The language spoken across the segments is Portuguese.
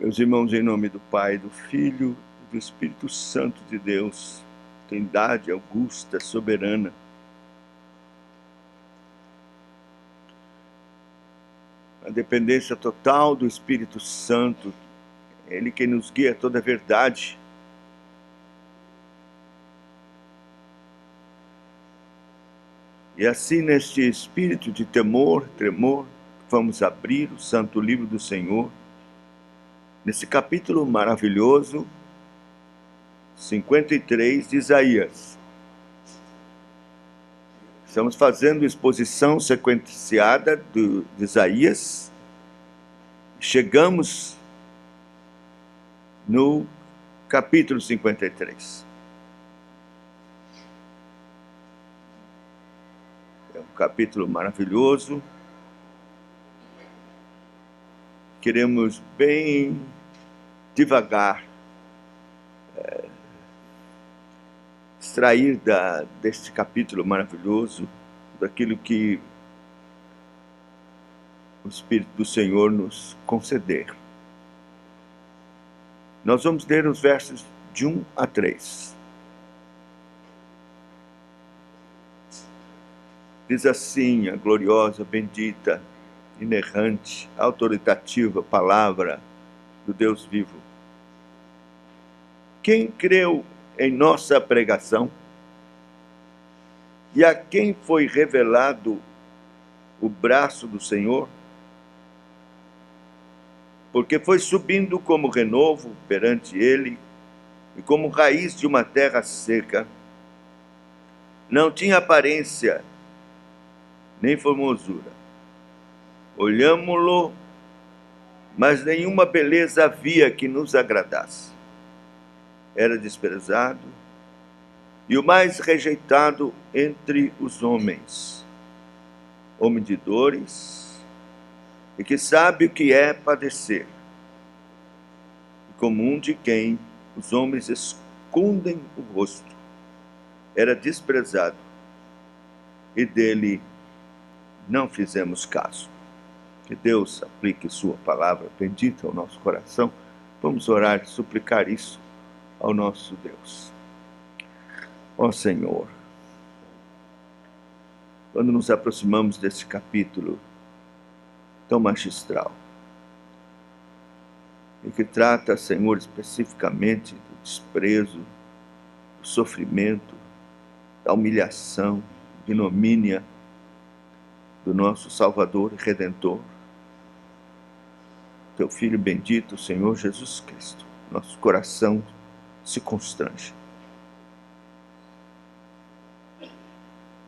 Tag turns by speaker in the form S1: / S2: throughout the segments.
S1: Meus irmãos, em nome do Pai, do Filho e do Espírito Santo de Deus, Trindade augusta, soberana, a dependência total do Espírito Santo, Ele que nos guia a toda a verdade. E assim, neste espírito de temor, tremor, vamos abrir o Santo Livro do Senhor, nesse capítulo maravilhoso, 53 de Isaías. Estamos fazendo exposição sequenciada de Isaías. Chegamos no capítulo 53. É um capítulo maravilhoso. Queremos bem devagar extrair deste capítulo maravilhoso daquilo que o Espírito do Senhor nos conceder. Nós vamos ler os versos de 1 a 3. Diz assim a gloriosa, bendita, inerrante, autoritativa palavra do Deus vivo. Quem creu em nossa pregação? E a quem foi revelado o braço do Senhor? Porque foi subindo como renovo perante ele, e como raiz de uma terra seca. Não tinha aparência, nem formosura. Olhámo-lo, mas nenhuma beleza havia que nos agradasse. Era desprezado, e o mais rejeitado entre os homens, homem de dores, e que sabe o que é padecer, e comum de quem os homens escondem o rosto. Era desprezado, e dele não fizemos caso. Que Deus aplique sua palavra bendita ao nosso coração. Vamos orar e suplicar isso ao nosso Deus. Ó Senhor, quando nos aproximamos desse capítulo tão magistral, e que trata, Senhor, especificamente do desprezo, do sofrimento, da humilhação, ignomínia do nosso Salvador e Redentor, Teu Filho bendito, Senhor Jesus Cristo, nosso coração se constrange.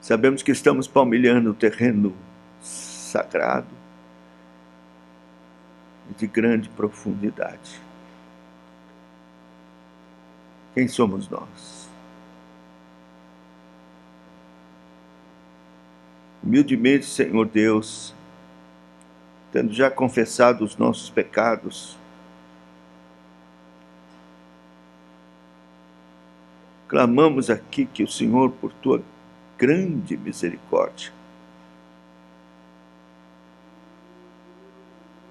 S1: Sabemos que estamos palmilhando o terreno sagrado e de grande profundidade. Quem somos nós? Humildemente, Senhor Deus, tendo já confessado os nossos pecados, clamamos aqui que o Senhor, por Tua grande misericórdia,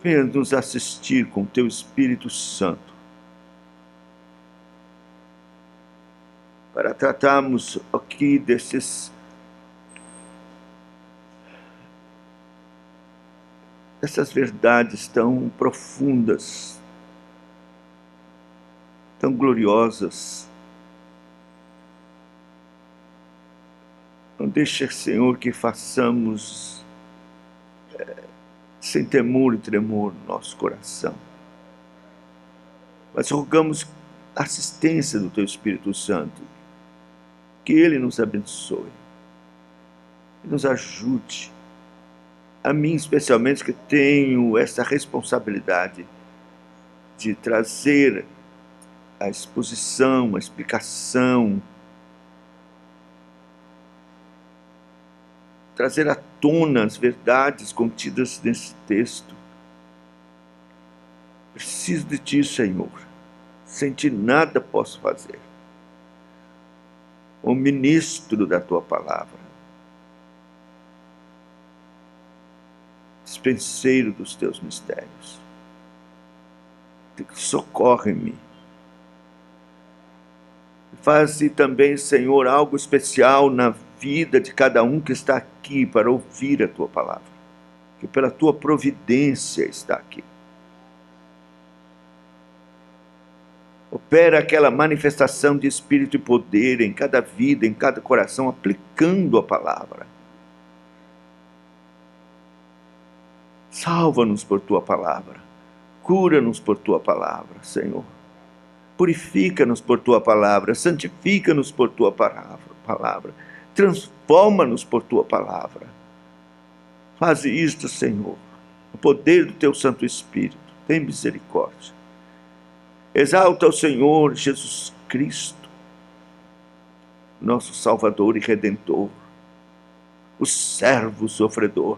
S1: venha nos assistir com Teu Espírito Santo, para tratarmos aqui dessas verdades tão profundas, tão gloriosas. Não deixe, Senhor, que façamos sem temor e tremor no nosso coração, mas rogamos a assistência do Teu Espírito Santo, que Ele nos abençoe, e nos ajude, a mim especialmente, que tenho essa responsabilidade de trazer a exposição, a explicação, trazer à tona as verdades contidas nesse texto. Preciso de Ti, Senhor. Sem Ti nada posso fazer. O ministro da Tua palavra, dispenseiro dos Teus mistérios. socorre-me. Faz também, Senhor, algo especial na vida de cada um que está aqui para ouvir a Tua palavra, que pela Tua providência está aqui. Opera aquela manifestação de espírito e poder em cada vida, em cada coração, aplicando a palavra. Salva-nos por Tua palavra. Cura-nos por Tua palavra, Senhor. Purifica-nos por Tua palavra. Santifica-nos por Tua palavra. Transforma-nos por Tua palavra. Faz isto, Senhor. O poder do Teu Santo Espírito. Tem misericórdia. Exalta o Senhor Jesus Cristo, nosso Salvador e Redentor, o servo sofredor.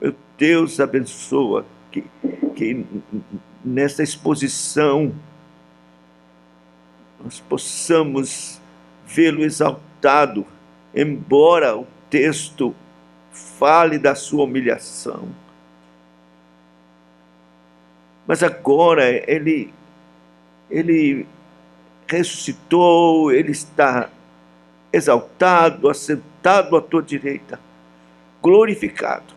S1: Meu Deus, abençoa que nessa exposição nós possamos vê-lo exaltado, embora o texto fale da sua humilhação. Mas agora ele ressuscitou, ele está exaltado, assentado à tua direita, glorificado,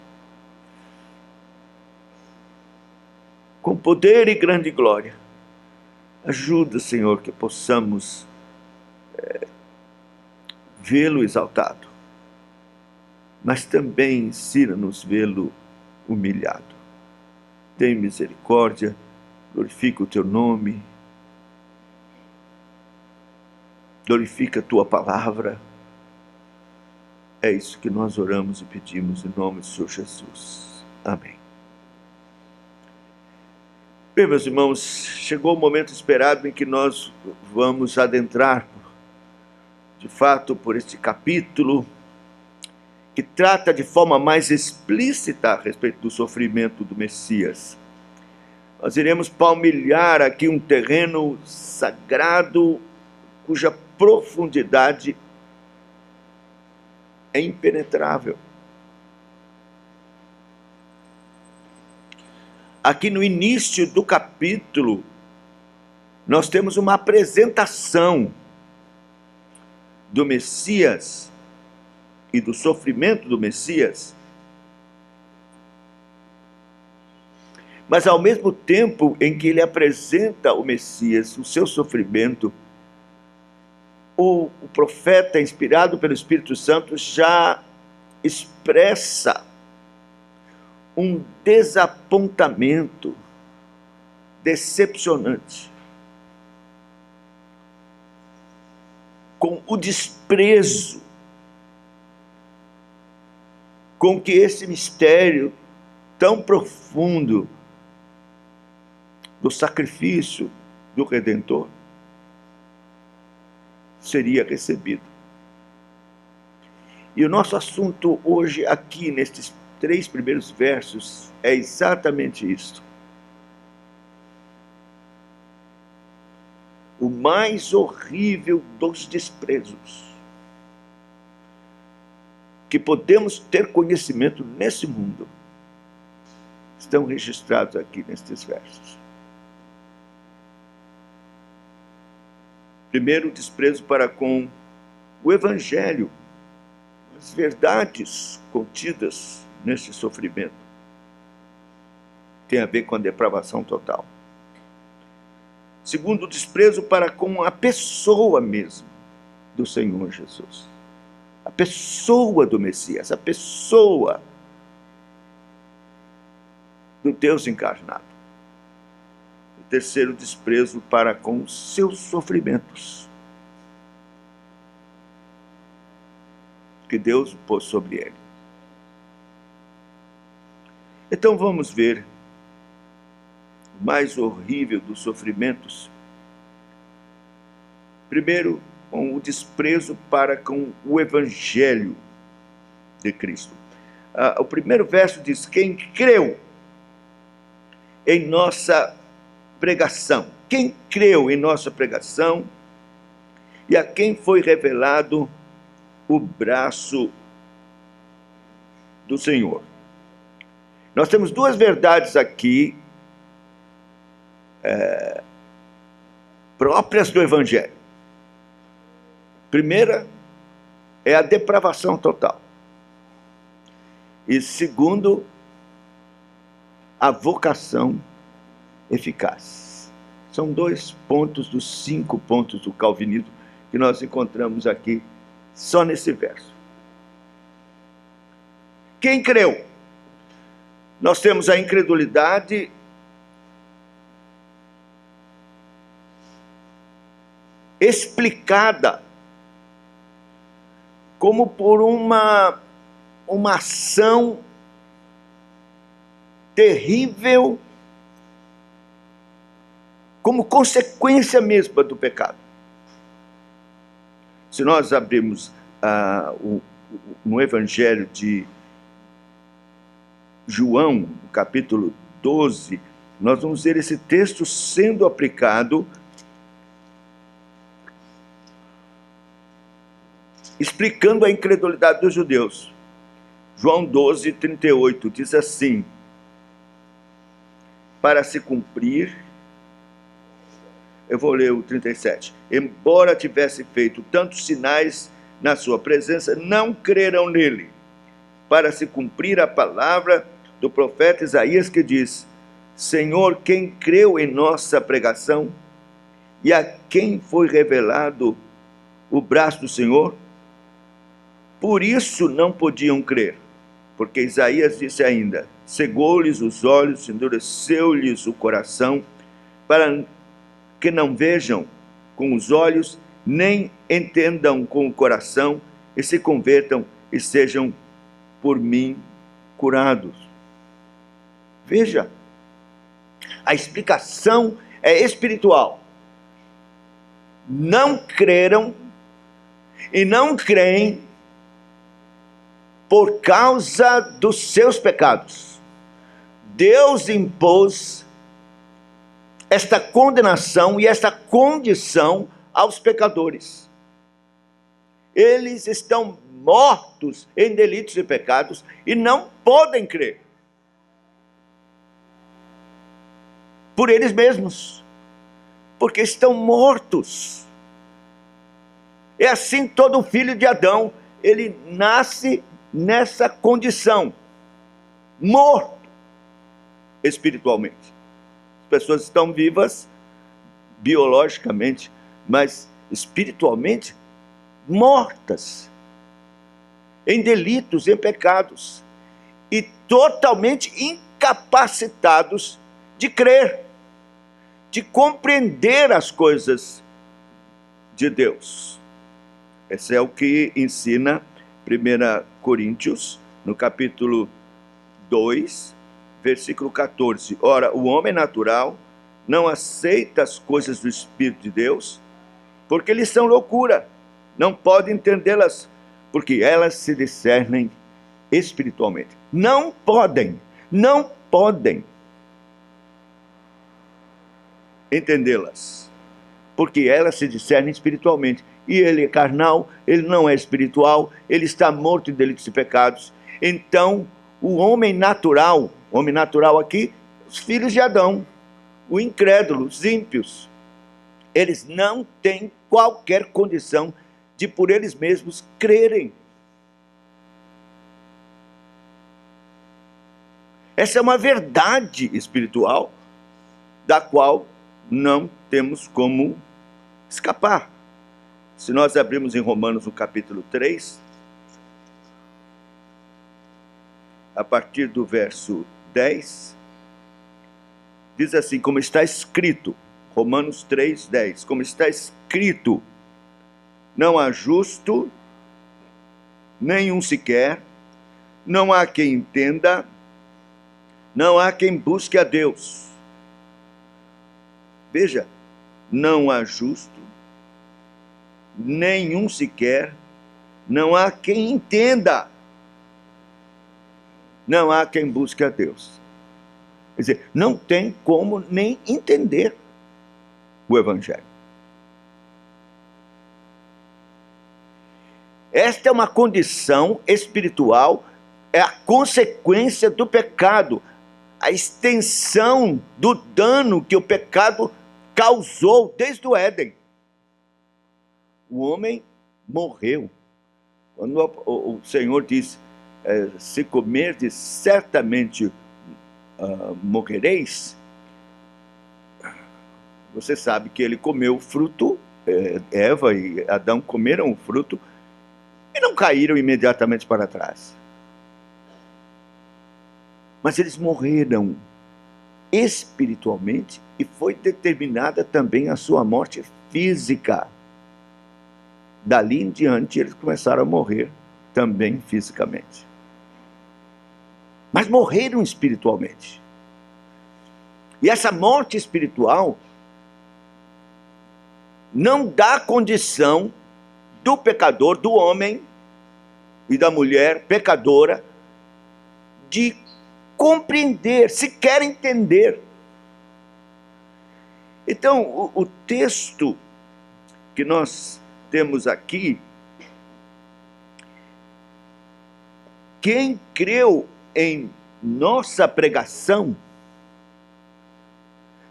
S1: com poder e grande glória. Ajuda, Senhor, que possamos vê-lo exaltado, mas também ensina-nos vê-lo humilhado. Tem misericórdia, glorifica o teu nome, glorifica a tua palavra. É isso que nós oramos e pedimos em nome do Senhor Jesus. Amém. Bem, meus irmãos, chegou o momento esperado em que nós vamos adentrar, de fato, por este capítulo, que trata de forma mais explícita a respeito do sofrimento do Messias. Nós iremos palmilhar aqui um terreno sagrado, cuja profundidade é impenetrável. Aqui no início do capítulo, nós temos uma apresentação do Messias e do sofrimento do Messias, mas ao mesmo tempo em que ele apresenta o Messias, o seu sofrimento, o profeta, inspirado pelo Espírito Santo, já expressa um desapontamento decepcionante, com o desprezo com que esse mistério tão profundo do sacrifício do Redentor seria recebido. E o nosso assunto hoje, aqui nestes 3 primeiros versos, é exatamente isto. O mais horrível dos desprezos que podemos ter conhecimento nesse mundo estão registrados aqui nestes versos. Primeiro, o desprezo para com o Evangelho, as verdades contidas nesse sofrimento. Tem a ver com a depravação total. Segundo, o desprezo para com a pessoa mesmo do Senhor Jesus. A pessoa do Messias, a pessoa do Deus encarnado. O terceiro, desprezo para com os seus sofrimentos, que Deus pôs sobre ele. Então vamos ver o mais horrível dos sofrimentos. Primeiro, com o desprezo para com o Evangelho de Cristo. O primeiro verso diz: quem creu em nossa pregação. Quem creu em nossa pregação e a quem foi revelado o braço do Senhor. Nós temos 2 verdades aqui próprias do Evangelho. Primeira é a depravação total. E segundo, a vocação eficaz. São 2 pontos dos 5 pontos do calvinismo que nós encontramos aqui só nesse verso. Quem creu? Nós temos a incredulidade explicada como por uma ação terrível, como consequência mesma do pecado. Se nós abrirmos no Evangelho de João, no capítulo 12, nós vamos ver esse texto sendo aplicado, explicando a incredulidade dos judeus. João 12, 38, diz assim: para se cumprir, eu vou ler o 37, embora tivesse feito tantos sinais na sua presença, não creram nele, para se cumprir a palavra do profeta Isaías, que diz: Senhor, quem creu em nossa pregação? E a quem foi revelado o braço do Senhor? Por isso não podiam crer, porque Isaías disse ainda: cegou-lhes os olhos, endureceu-lhes o coração, para que não vejam com os olhos, nem entendam com o coração, e se convertam e sejam por mim curados. Veja, a explicação é espiritual. Não creram e não creem por causa dos seus pecados. Deus impôs esta condenação e esta condição aos pecadores. Eles estão mortos em delitos e pecados e não podem crer por eles mesmos, porque estão mortos. É assim todo filho de Adão, ele nasce nessa condição, morto espiritualmente. As pessoas estão vivas biologicamente, mas espiritualmente mortas, em delitos, em pecados, e totalmente incapacitados de crer, de compreender as coisas de Deus. Esse é o que ensina 1 Coríntios, no capítulo 2, versículo 14. Ora, o homem natural não aceita as coisas do Espírito de Deus, porque lhes são loucura, não pode entendê-las, porque elas se discernem espiritualmente. Não podem entendê-las, porque elas se discernem espiritualmente. E ele é carnal, ele não é espiritual, ele está morto em delitos e pecados. Então, o homem natural aqui, os filhos de Adão, o incrédulo, os ímpios, eles não têm qualquer condição de por eles mesmos crerem. Essa é uma verdade espiritual da qual não temos como escapar. Se nós abrirmos em Romanos no capítulo 3, a partir do verso 10, diz assim, como está escrito, Romanos 3, 10, como está escrito, não há justo, nenhum sequer, não há quem entenda, não há quem busque a Deus. Veja, não há justo, nenhum sequer, não há quem entenda, não há quem busque a Deus. Quer dizer, não tem como nem entender o Evangelho. Esta é uma condição espiritual, é a consequência do pecado. a extensão do dano que o pecado causou desde o Éden. O homem morreu. Quando o Senhor diz, se comerdes, certamente morrereis, você sabe que ele comeu o fruto, Eva e Adão comeram o fruto e não caíram imediatamente para trás. Mas eles morreram espiritualmente e foi determinada também a sua morte física. Dali em diante eles começaram a morrer também fisicamente. Mas morreram espiritualmente. E essa morte espiritual não dá condição do pecador, do homem e da mulher pecadora, de compreender, sequer entender. Então, o texto que nós temos aqui, quem creu em nossa pregação,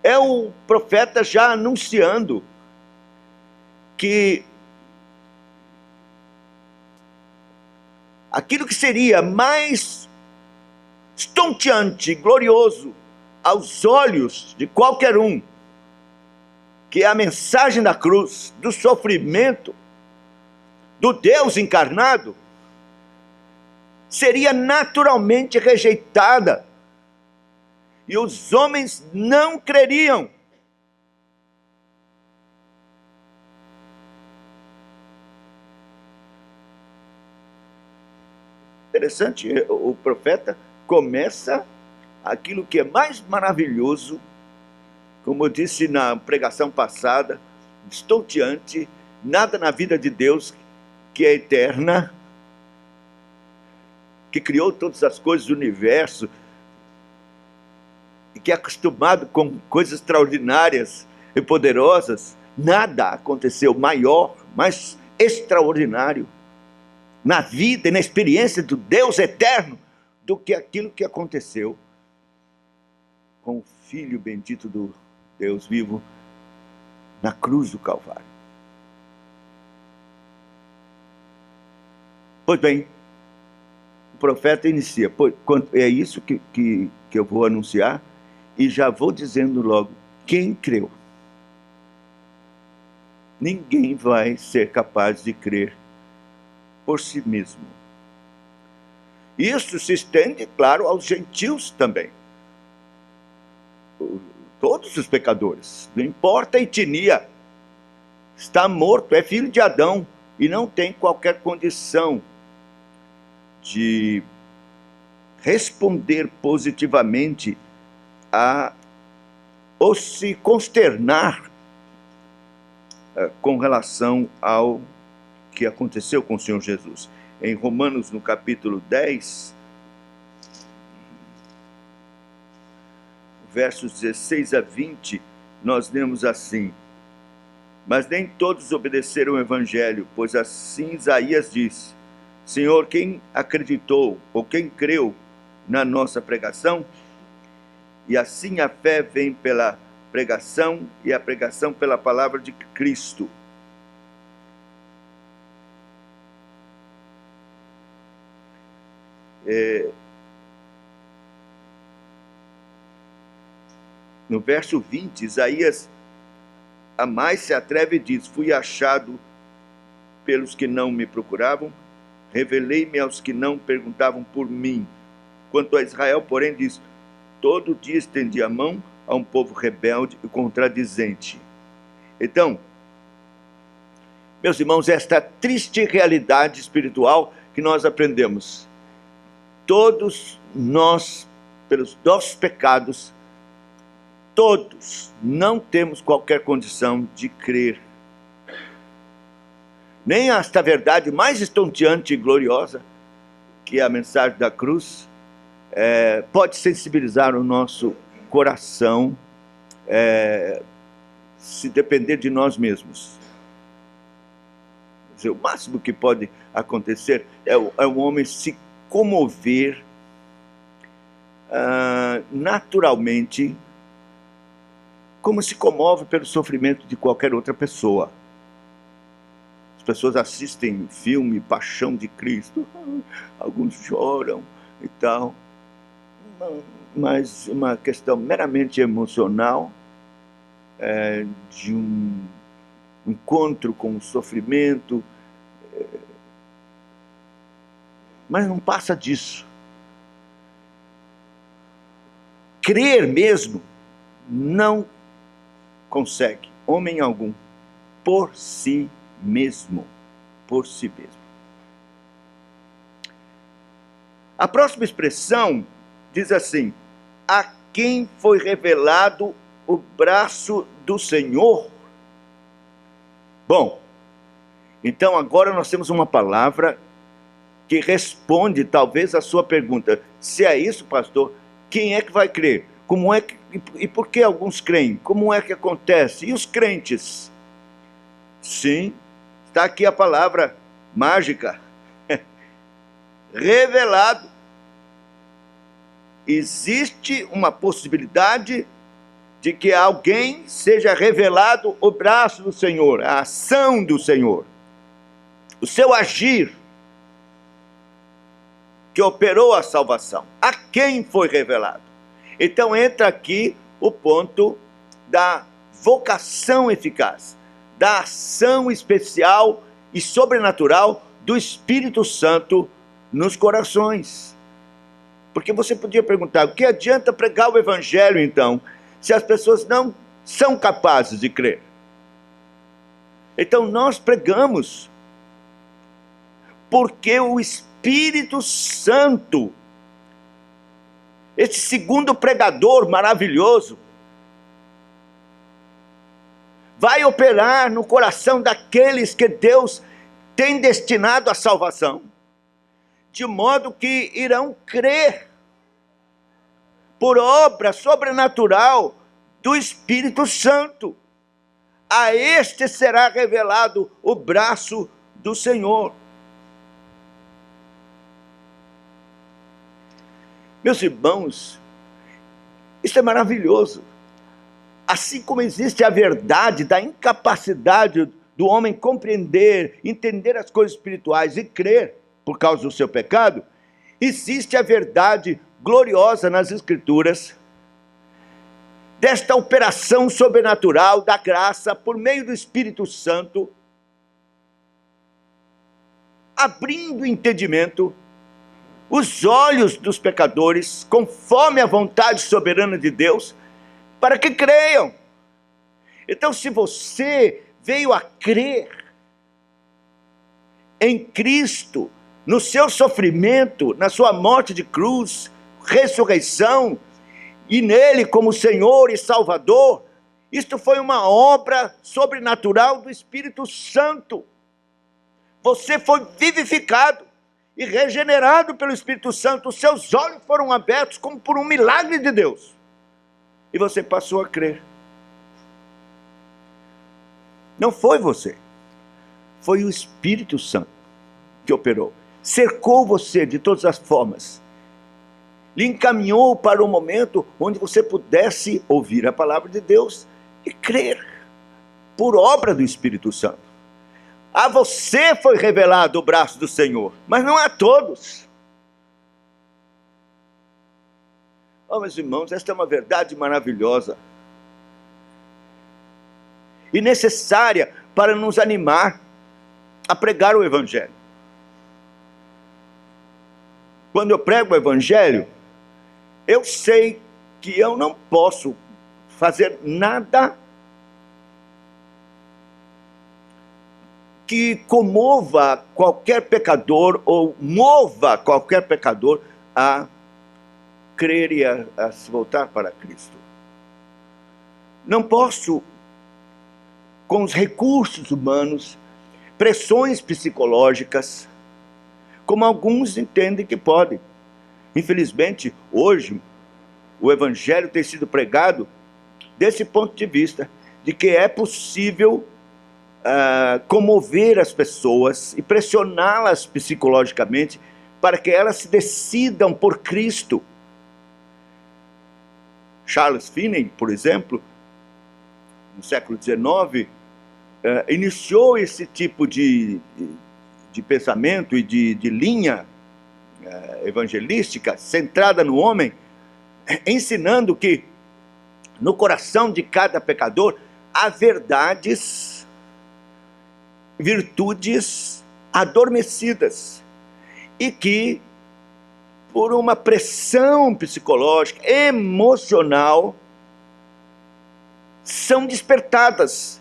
S1: é o profeta já anunciando que aquilo que seria mais estonteante, glorioso aos olhos de qualquer um, que é a mensagem da cruz, do sofrimento, do Deus encarnado, seria naturalmente rejeitada. E os homens não creriam. Interessante, o profeta começa aquilo que é mais maravilhoso, como eu disse na pregação passada, estonteante, nada na vida de Deus que é eterna, que criou todas as coisas do universo, e que é acostumado com coisas extraordinárias e poderosas, nada aconteceu maior, mais extraordinário na vida e na experiência do Deus eterno do que aquilo que aconteceu com o Filho bendito do Deus vivo na cruz do Calvário. Pois bem, o profeta inicia, é isso que eu vou anunciar, e já vou dizendo logo, quem creu? Ninguém vai ser capaz de crer por si mesmo. Isso se estende, claro, aos gentios também. Todos os pecadores, não importa a etnia, está morto, é filho de Adão e não tem qualquer condição de responder positivamente ou se consternar com relação ao que aconteceu com o Senhor Jesus. Em Romanos, no capítulo 10, versos 16 a 20, nós lemos assim: mas nem todos obedeceram o evangelho, pois assim Isaías diz: Senhor, quem acreditou ou quem creu na nossa pregação? E assim a fé vem pela pregação, e a pregação pela palavra de Cristo. No verso 20, Isaías a mais se atreve e diz: fui achado pelos que não me procuravam, revelei-me aos que não perguntavam por mim. Quanto a Israel, porém, diz: todo dia estendi a mão a um povo rebelde e contradizente. Então, meus irmãos, esta triste realidade espiritual que nós aprendemos. Todos nós, pelos nossos pecados, todos não temos qualquer condição de crer. Nem esta verdade mais estonteante e gloriosa, que é a mensagem da cruz, pode sensibilizar o nosso coração, se depender de nós mesmos. Quer dizer, o máximo que pode acontecer é o homem se comover naturalmente, como se comove pelo sofrimento de qualquer outra pessoa. As pessoas assistem o filme Paixão de Cristo, alguns choram e tal, mas uma questão meramente emocional, de um encontro com o sofrimento, mas não passa disso. Crer mesmo não consegue homem algum por si mesmo, por si mesmo. A próxima expressão diz assim: a quem foi revelado o braço do Senhor? Bom, então agora nós temos uma palavra que responde talvez a sua pergunta. Se é isso, pastor, quem é que vai crer? Como é que, e por que alguns creem? Como é que acontece? E os crentes? Sim, está aqui a palavra mágica. Revelado. Existe uma possibilidade de que a alguém seja revelado o braço do Senhor, a ação do Senhor, o seu agir que operou a salvação. A quem foi revelado? Então entra aqui o ponto da vocação eficaz, da ação especial e sobrenatural do Espírito Santo nos corações. Porque você podia perguntar, o que adianta pregar o Evangelho então, se as pessoas não são capazes de crer? Então nós pregamos porque o Espírito Santo, esse segundo pregador maravilhoso, vai operar no coração daqueles que Deus tem destinado à salvação, de modo que irão crer por obra sobrenatural do Espírito Santo. A este será revelado o braço do Senhor. Meus irmãos, isso é maravilhoso. Assim como existe a verdade da incapacidade do homem compreender, entender as coisas espirituais e crer por causa do seu pecado, existe a verdade gloriosa nas Escrituras desta operação sobrenatural da graça por meio do Espírito Santo, abrindo o entendimento, os olhos dos pecadores, conforme a vontade soberana de Deus, para que creiam. Então, se você veio a crer em Cristo, no seu sofrimento, na sua morte de cruz, ressurreição, e nele como Senhor e Salvador, isto foi uma obra sobrenatural do Espírito Santo. Você foi vivificado e regenerado pelo Espírito Santo, os seus olhos foram abertos como por um milagre de Deus, e você passou a crer. Não foi você, foi o Espírito Santo que operou, cercou você de todas as formas, lhe encaminhou para o momento onde você pudesse ouvir a palavra de Deus e crer, por obra do Espírito Santo. A você foi revelado o braço do Senhor, mas não a todos. Oh, meus irmãos, esta é uma verdade maravilhosa e necessária para nos animar a pregar o Evangelho. Quando eu prego o Evangelho, eu sei que eu não posso fazer nada que comova qualquer pecador ou mova qualquer pecador a crer e a se voltar para Cristo. Não posso, com os recursos humanos, pressões psicológicas, como alguns entendem que podem. Infelizmente, hoje, o Evangelho tem sido pregado desse ponto de vista, de que é possível comover as pessoas e pressioná-las psicologicamente para que elas se decidam por Cristo. Charles Finney, por exemplo, no século XIX, iniciou esse tipo de pensamento e de linha evangelística centrada no homem, ensinando que no coração de cada pecador há verdades, virtudes adormecidas, e que, por uma pressão psicológica, emocional, são despertadas,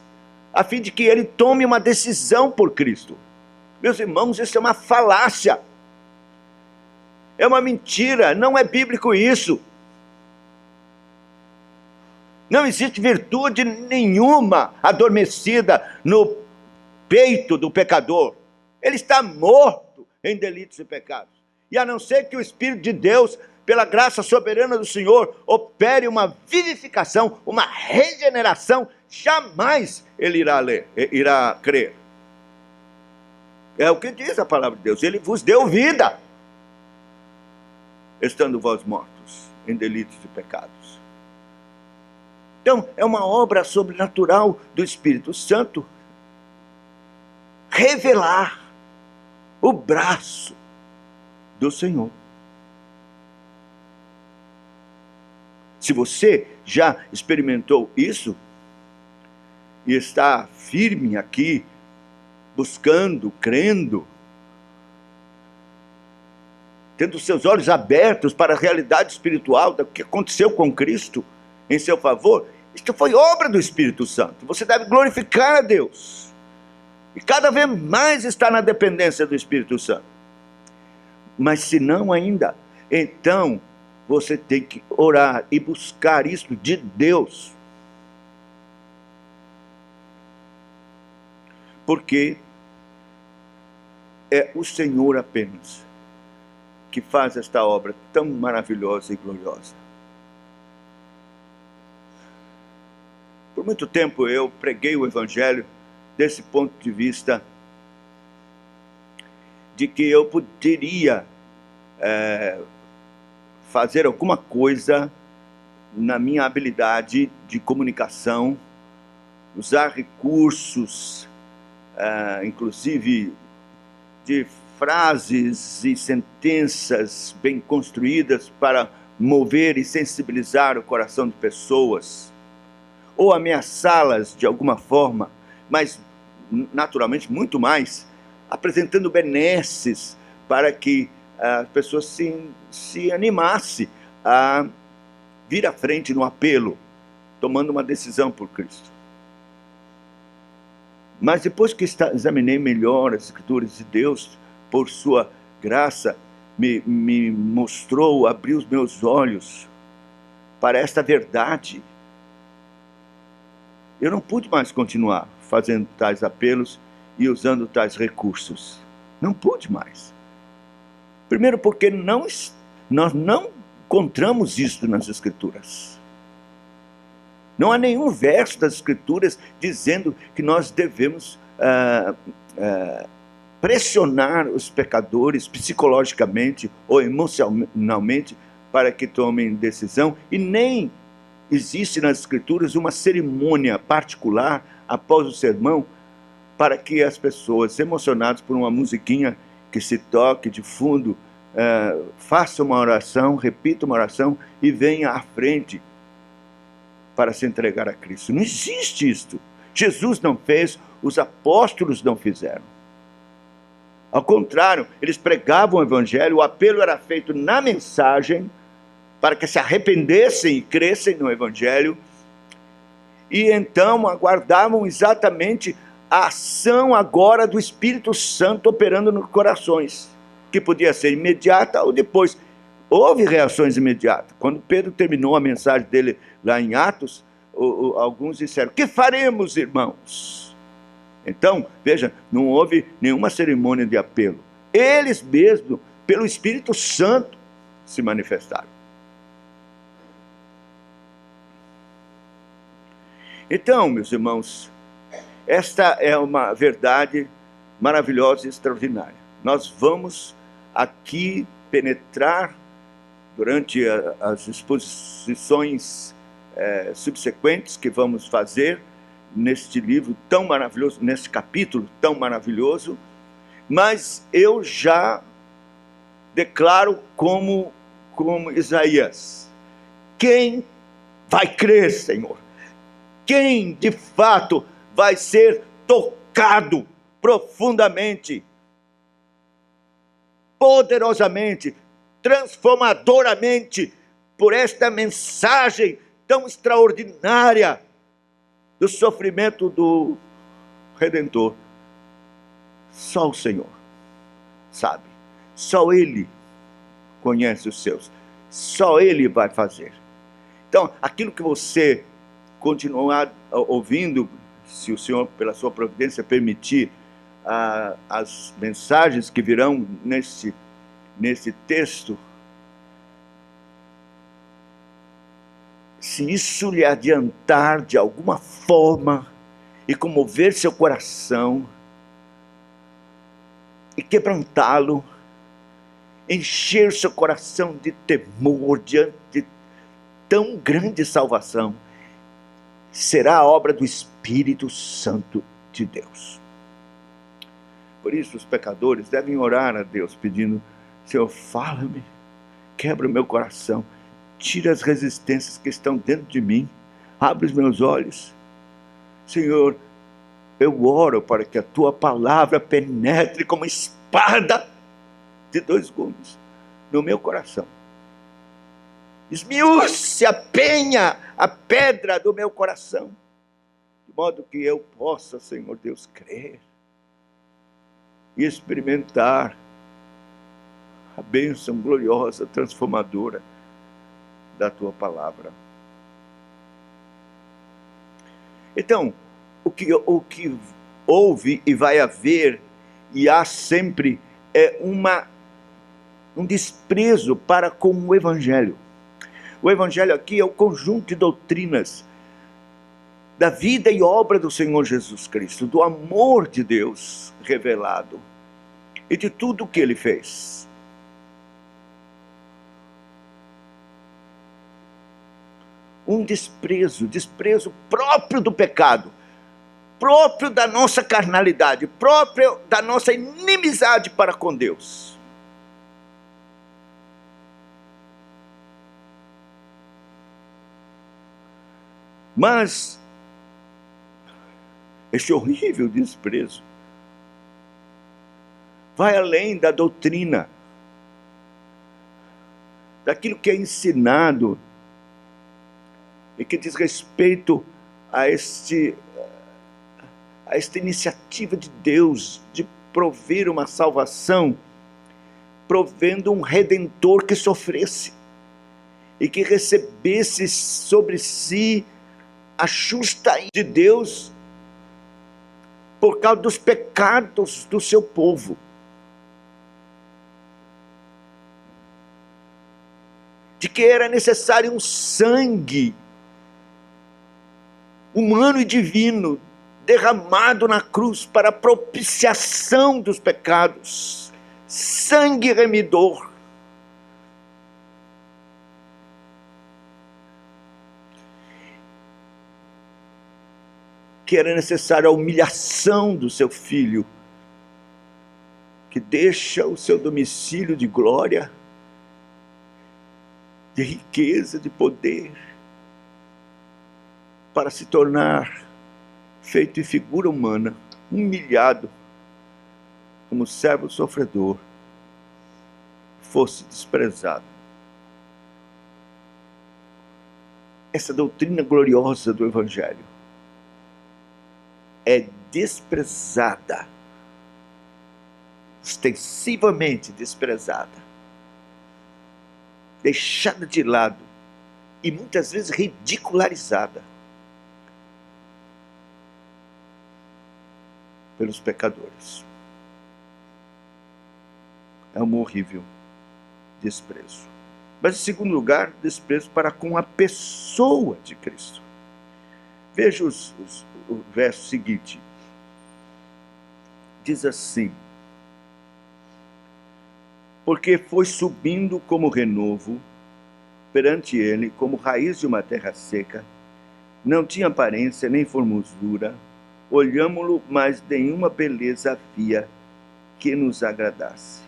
S1: a fim de que ele tome uma decisão por Cristo. Meus irmãos, isso é uma falácia, é uma mentira, não é bíblico isso. Não existe virtude nenhuma adormecida no peito do pecador. Ele está morto em delitos e pecados. E a não ser que o Espírito de Deus, pela graça soberana do Senhor, opere uma vivificação, uma regeneração, jamais ele irá crer. É o que diz a palavra de Deus. Ele vos deu vida, estando vós mortos em delitos e pecados. Então, é uma obra sobrenatural do Espírito Santo revelar o braço do Senhor. Se você já experimentou isso e está firme aqui, buscando, crendo, tendo seus olhos abertos para a realidade espiritual do que aconteceu com Cristo em seu favor, isto foi obra do Espírito Santo. Você deve glorificar a Deus e cada vez mais estar na dependência do Espírito Santo. Mas se não ainda, então você tem que orar e buscar isso de Deus. Porque é o Senhor apenas que faz esta obra tão maravilhosa e gloriosa. Por muito tempo eu preguei o Evangelho desse ponto de vista de que eu poderia fazer alguma coisa na minha habilidade de comunicação, usar recursos, inclusive de frases e sentenças bem construídas para mover e sensibilizar o coração de pessoas, ou ameaçá-las de alguma forma, mas naturalmente muito mais, apresentando benesses para que as pessoas se animassem a vir à frente no apelo, tomando uma decisão por Cristo. Mas depois que examinei melhor as Escrituras de Deus, por sua graça, me mostrou, abriu os meus olhos para esta verdade. Eu não pude mais continuar fazendo tais apelos e usando tais recursos. Não pude mais. Primeiro porque nós não encontramos isso nas Escrituras. Não há nenhum verso das Escrituras dizendo que nós devemos pressionar os pecadores psicologicamente ou emocionalmente para que tomem decisão, e nem existe nas Escrituras uma cerimônia particular após o sermão para que as pessoas, emocionadas por uma musiquinha que se toque de fundo, façam uma oração, repitam uma oração e venham à frente para se entregar a Cristo. Não existe isto. Jesus não fez, os apóstolos não fizeram. Ao contrário, eles pregavam o Evangelho, o apelo era feito na mensagem, para que se arrependessem e crescem no Evangelho, e então aguardavam exatamente a ação agora do Espírito Santo operando nos corações, que podia ser imediata ou depois. Houve reações imediatas. Quando Pedro terminou a mensagem dele lá em Atos, alguns disseram: "Que faremos, irmãos?" Então, veja, não houve nenhuma cerimônia de apelo. Eles mesmos, pelo Espírito Santo, se manifestaram. Então, meus irmãos, esta é uma verdade maravilhosa e extraordinária. Nós vamos aqui penetrar durante as exposições subsequentes que vamos fazer neste livro tão maravilhoso, neste capítulo tão maravilhoso, mas eu já declaro como Isaías: quem vai crer, Senhor? Quem de fato vai ser tocado profundamente, poderosamente, transformadoramente por esta mensagem tão extraordinária do sofrimento do Redentor? Só o Senhor sabe, só Ele conhece os seus, só Ele vai fazer. Então, aquilo que você continuar ouvindo, se o Senhor, pela sua providência, permitir, as mensagens que virão nesse texto, se isso lhe adiantar de alguma forma e comover seu coração e quebrantá-lo, encher seu coração de temor diante de tão grande salvação, será a obra do Espírito Santo de Deus. Por isso os pecadores devem orar a Deus pedindo: Senhor, fala-me, quebra o meu coração, tira as resistências que estão dentro de mim, abre os meus olhos. Senhor, eu oro para que a tua palavra penetre como espada de 2 gumes no meu coração. Esmiúce a penha, a pedra do meu coração, de modo que eu possa, Senhor Deus, crer e experimentar a bênção gloriosa, transformadora da tua palavra. Então, o que houve e vai haver, e há sempre, é um desprezo para com o Evangelho. O Evangelho aqui é o conjunto de doutrinas da vida e obra do Senhor Jesus Cristo, do amor de Deus revelado e de tudo o que Ele fez. Um desprezo próprio do pecado, próprio da nossa carnalidade, próprio da nossa inimizade para com Deus. Mas este horrível desprezo vai além da doutrina, daquilo que é ensinado e que diz respeito a esta iniciativa de Deus de prover uma salvação, provendo um Redentor que sofresse e que recebesse sobre si a justa ira de Deus por causa dos pecados do seu povo. De que era necessário um sangue humano e divino derramado na cruz para a propiciação dos pecados, sangue remidor. Que era necessária a humilhação do seu filho, que deixa o seu domicílio de glória, de riqueza, de poder, para se tornar feito em figura humana, humilhado, como servo sofredor, fosse desprezado. Essa doutrina gloriosa do Evangelho é desprezada, extensivamente desprezada, deixada de lado e muitas vezes ridicularizada pelos pecadores. É um horrível desprezo. Mas, em segundo lugar, desprezo para com a pessoa de Cristo. Veja o verso seguinte. Diz assim: porque foi subindo como renovo perante ele como raiz de uma terra seca, não tinha aparência nem formosura, olhámo-lo, mas nenhuma beleza havia que nos agradasse.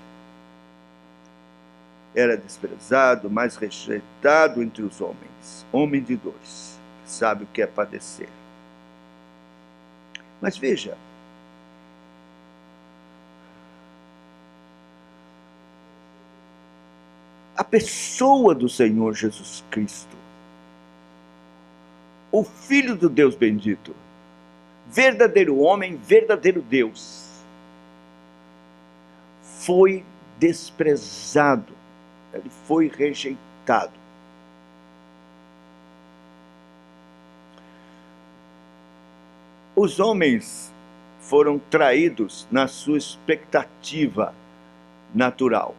S1: Era desprezado, mais rejeitado entre os homens, homem de dores, que sabe o que é padecer. Mas veja, a pessoa do Senhor Jesus Cristo, o Filho do Deus bendito, verdadeiro homem, verdadeiro Deus, foi desprezado, ele foi rejeitado. Os homens foram traídos na sua expectativa natural.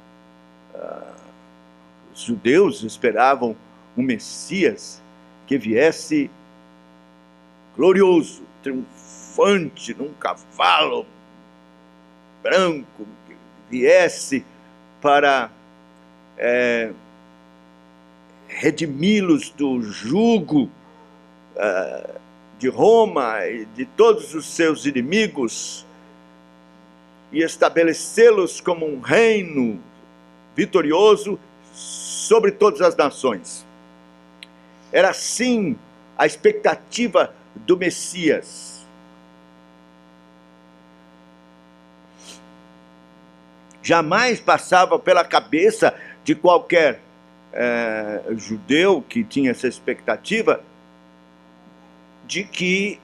S1: Os judeus esperavam um Messias que viesse glorioso, triunfante, num cavalo branco, que viesse para redimi-los do jugo de Roma e de todos os seus inimigos e estabelecê-los como um reino vitorioso sobre todas as nações. Era assim a expectativa do Messias. Jamais passava pela cabeça de qualquer judeu que tinha essa expectativa de que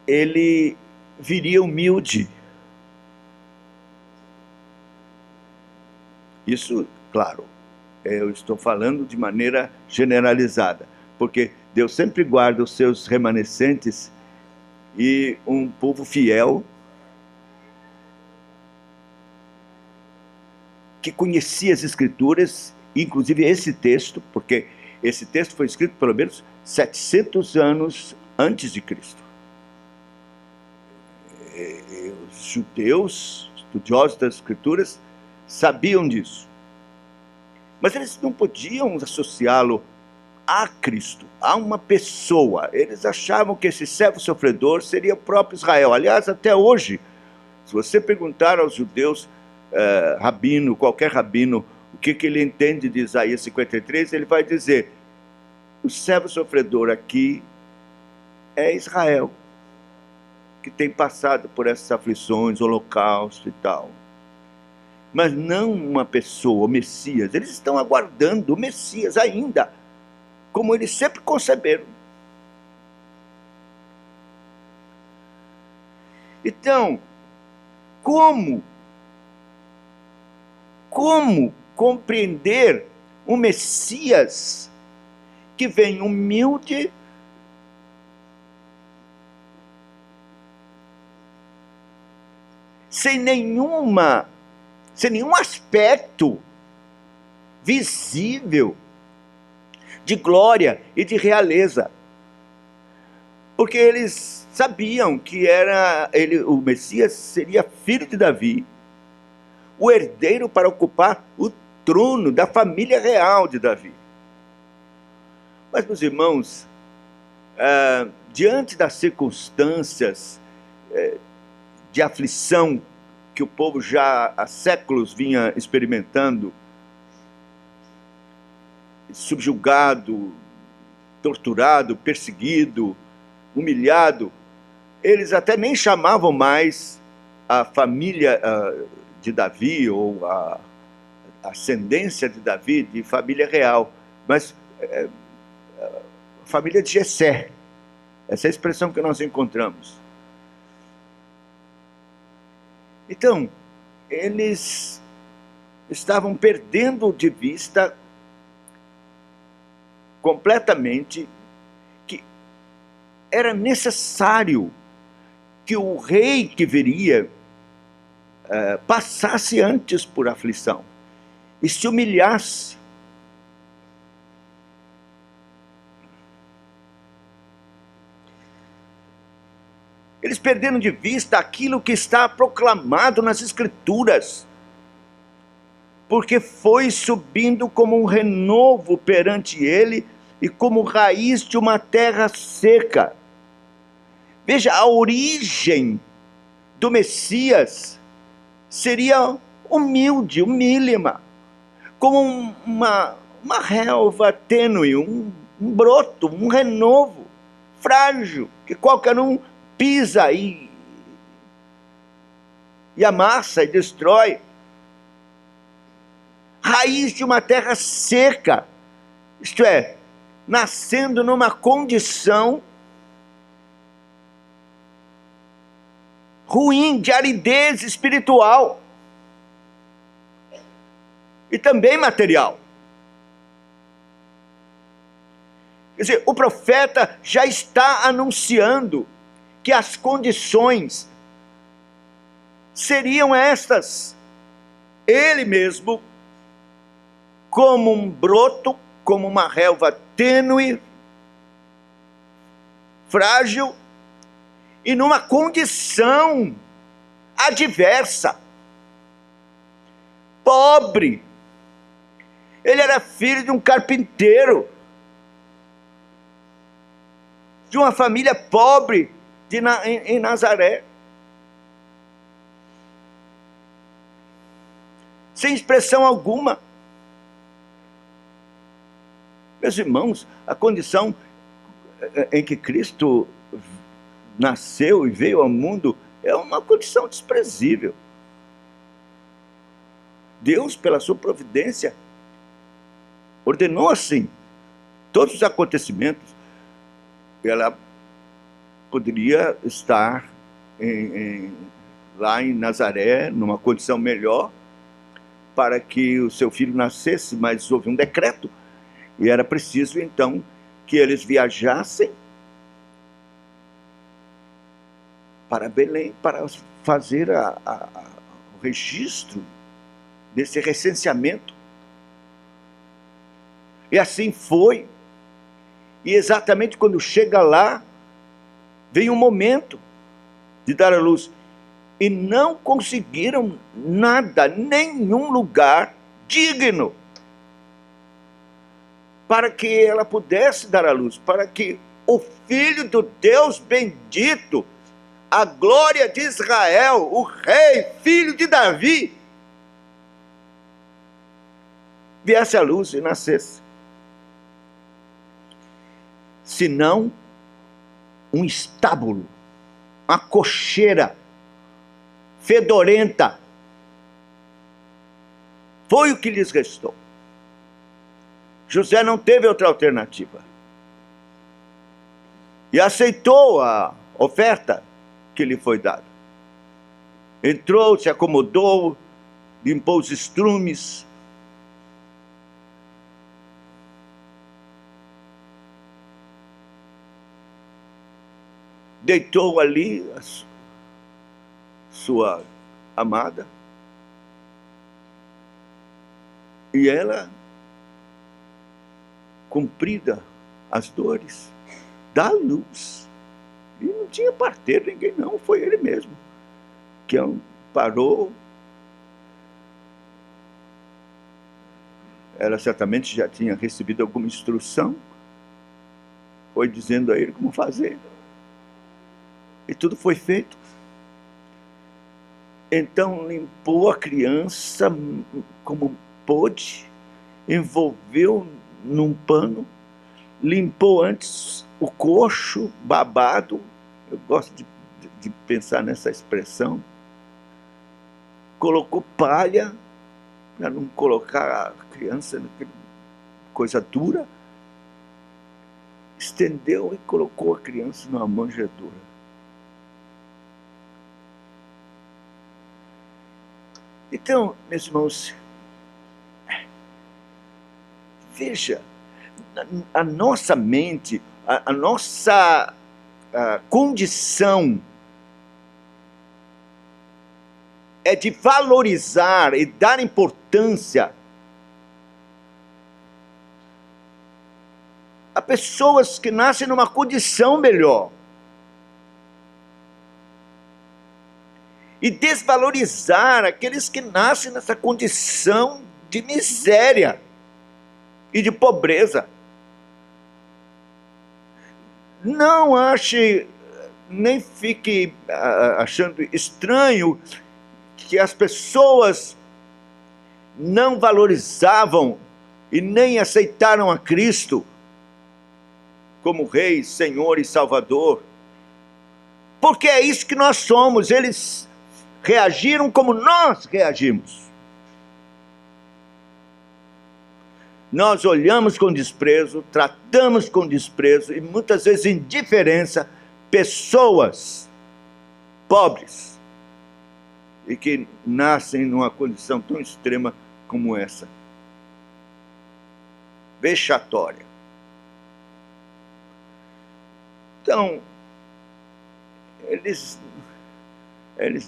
S1: ele viria humilde. Isso, claro, eu estou falando de maneira generalizada, porque Deus sempre guarda os seus remanescentes e um povo fiel que conhecia as Escrituras, inclusive esse texto, porque esse texto foi escrito pelo menos 700 anos antes de Cristo. Os judeus, estudiosos das Escrituras, sabiam disso. Mas eles não podiam associá-lo a Cristo, a uma pessoa. Eles achavam que esse servo sofredor seria o próprio Israel. Aliás, até hoje, se você perguntar aos judeus, rabino, qualquer rabino, o que ele entende de Isaías 53, ele vai dizer: o servo sofredor aqui é Israel, que tem passado por essas aflições, holocausto e tal. Mas não uma pessoa, o Messias. Eles estão aguardando o Messias ainda, como eles sempre conceberam. Então, como compreender um Messias que vem humilde, sem nenhum aspecto visível de glória e de realeza, porque eles sabiam que o Messias seria filho de Davi, o herdeiro para ocupar o trono da família real de Davi. Mas, meus irmãos, diante das circunstâncias de aflição que o povo já há séculos vinha experimentando, subjugado, torturado, perseguido, humilhado, eles até nem chamavam mais a família de Davi ou a ascendência de Davi de família real, mas família de Jessé. Essa é a expressão que nós encontramos. Então, eles estavam perdendo de vista completamente que era necessário que o rei que viria passasse antes por aflição e se humilhasse. Eles perderam de vista aquilo que está proclamado nas Escrituras. porque foi subindo como um renovo perante ele e como raiz de uma terra seca. Veja, a origem do Messias seria humilde, humílima, como uma relva tênue, um broto, um renovo frágil, que qualquer um pisa e amassa e destrói. Raiz de uma terra seca, isto é, nascendo numa condição ruim, de aridez espiritual e também material. Quer dizer, o profeta já está anunciando que as condições seriam estas. Ele mesmo, como um broto, como uma relva tênue, frágil, e numa condição adversa, pobre. Ele era filho de um carpinteiro, de uma família pobre em Nazaré, sem expressão alguma. Meus irmãos, a condição em que Cristo nasceu e veio ao mundo é uma condição desprezível. Deus, pela sua providência, ordenou assim todos os acontecimentos. Ela poderia estar lá em Nazaré, numa condição melhor, para que o seu filho nascesse, mas houve um decreto, e era preciso, então, que eles viajassem para Belém, para fazer o registro desse recenseamento. E assim foi. E exatamente quando chega lá, vem um momento de dar à luz. E não conseguiram nada, nenhum lugar digno para que ela pudesse dar à luz, para que o Filho do Deus bendito, a glória de Israel, o Rei, filho de Davi, viesse à luz e nascesse. Senão um estábulo, uma cocheira fedorenta. Foi o que lhes restou. José não teve outra alternativa. E aceitou a oferta que lhe foi dada. Entrou, se acomodou, limpou os estrumes. Deitou ali a sua amada. E ela, cumprida as dores, dá luz. E não tinha parteiro, ninguém não, foi ele mesmo que parou. Ela certamente já tinha recebido alguma instrução, foi dizendo a ele como fazer. E tudo foi feito. Então limpou a criança como pôde, envolveu num pano, limpou antes o coxo babado. Eu gosto de pensar nessa expressão. Colocou palha para não colocar a criança naquela coisa dura. Estendeu e colocou a criança numa manjedoura. Então, meus irmãos, veja, a nossa mente, a nossa condição é de valorizar e dar importância a pessoas que nascem numa condição melhor. E desvalorizar aqueles que nascem nessa condição de miséria e de pobreza. Não ache, nem fique achando estranho que as pessoas não valorizavam e nem aceitaram a Cristo como Rei, Senhor e Salvador. Porque é isso que nós somos. Eles reagiram como nós reagimos. Nós olhamos com desprezo, tratamos com desprezo e muitas vezes indiferença pessoas pobres e que nascem numa condição tão extrema como essa. Vexatória. Então, eles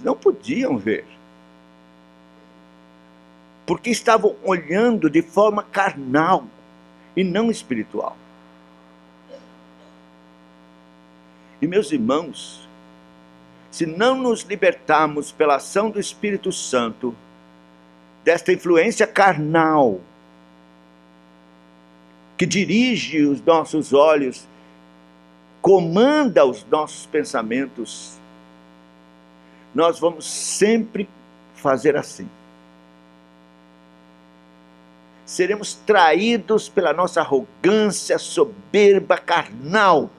S1: não podiam ver, porque estavam olhando de forma carnal e não espiritual. E meus irmãos, se não nos libertarmos pela ação do Espírito Santo desta influência carnal que dirige os nossos olhos, comanda os nossos pensamentos, nós vamos sempre fazer assim. Seremos traídos pela nossa arrogância, soberba, carnal,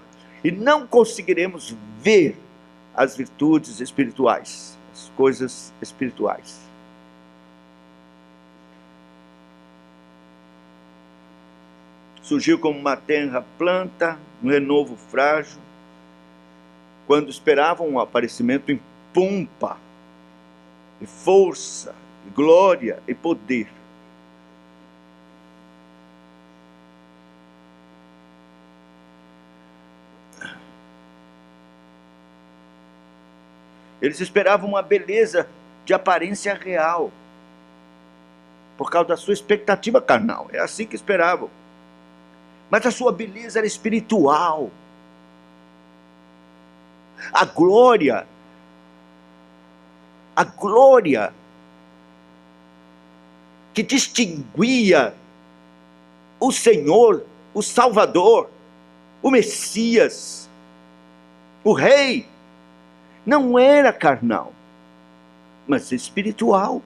S1: e não conseguiremos ver as virtudes espirituais, as coisas espirituais. Surgiu como uma terra planta, um renovo frágil, quando esperavam um aparecimento em pompa, e força, e glória e poder. Eles esperavam uma beleza de aparência real, por causa da sua expectativa carnal. É assim que esperavam. Mas a sua beleza era espiritual. A glória que distinguia o Senhor, o Salvador, o Messias, o Rei, não era carnal, mas espiritual.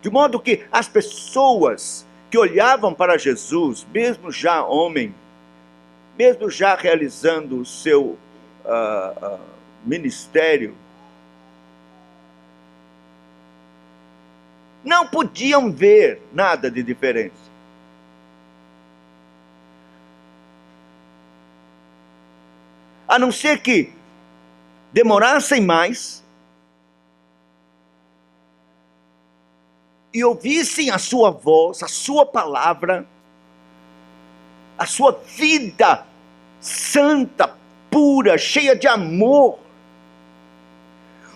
S1: De modo que as pessoas que olhavam para Jesus, mesmo já homem, mesmo já realizando o seu ministério, não podiam ver nada de diferença. A não ser que demorassem mais e ouvissem a sua voz, a sua palavra, a sua vida santa, pura, cheia de amor,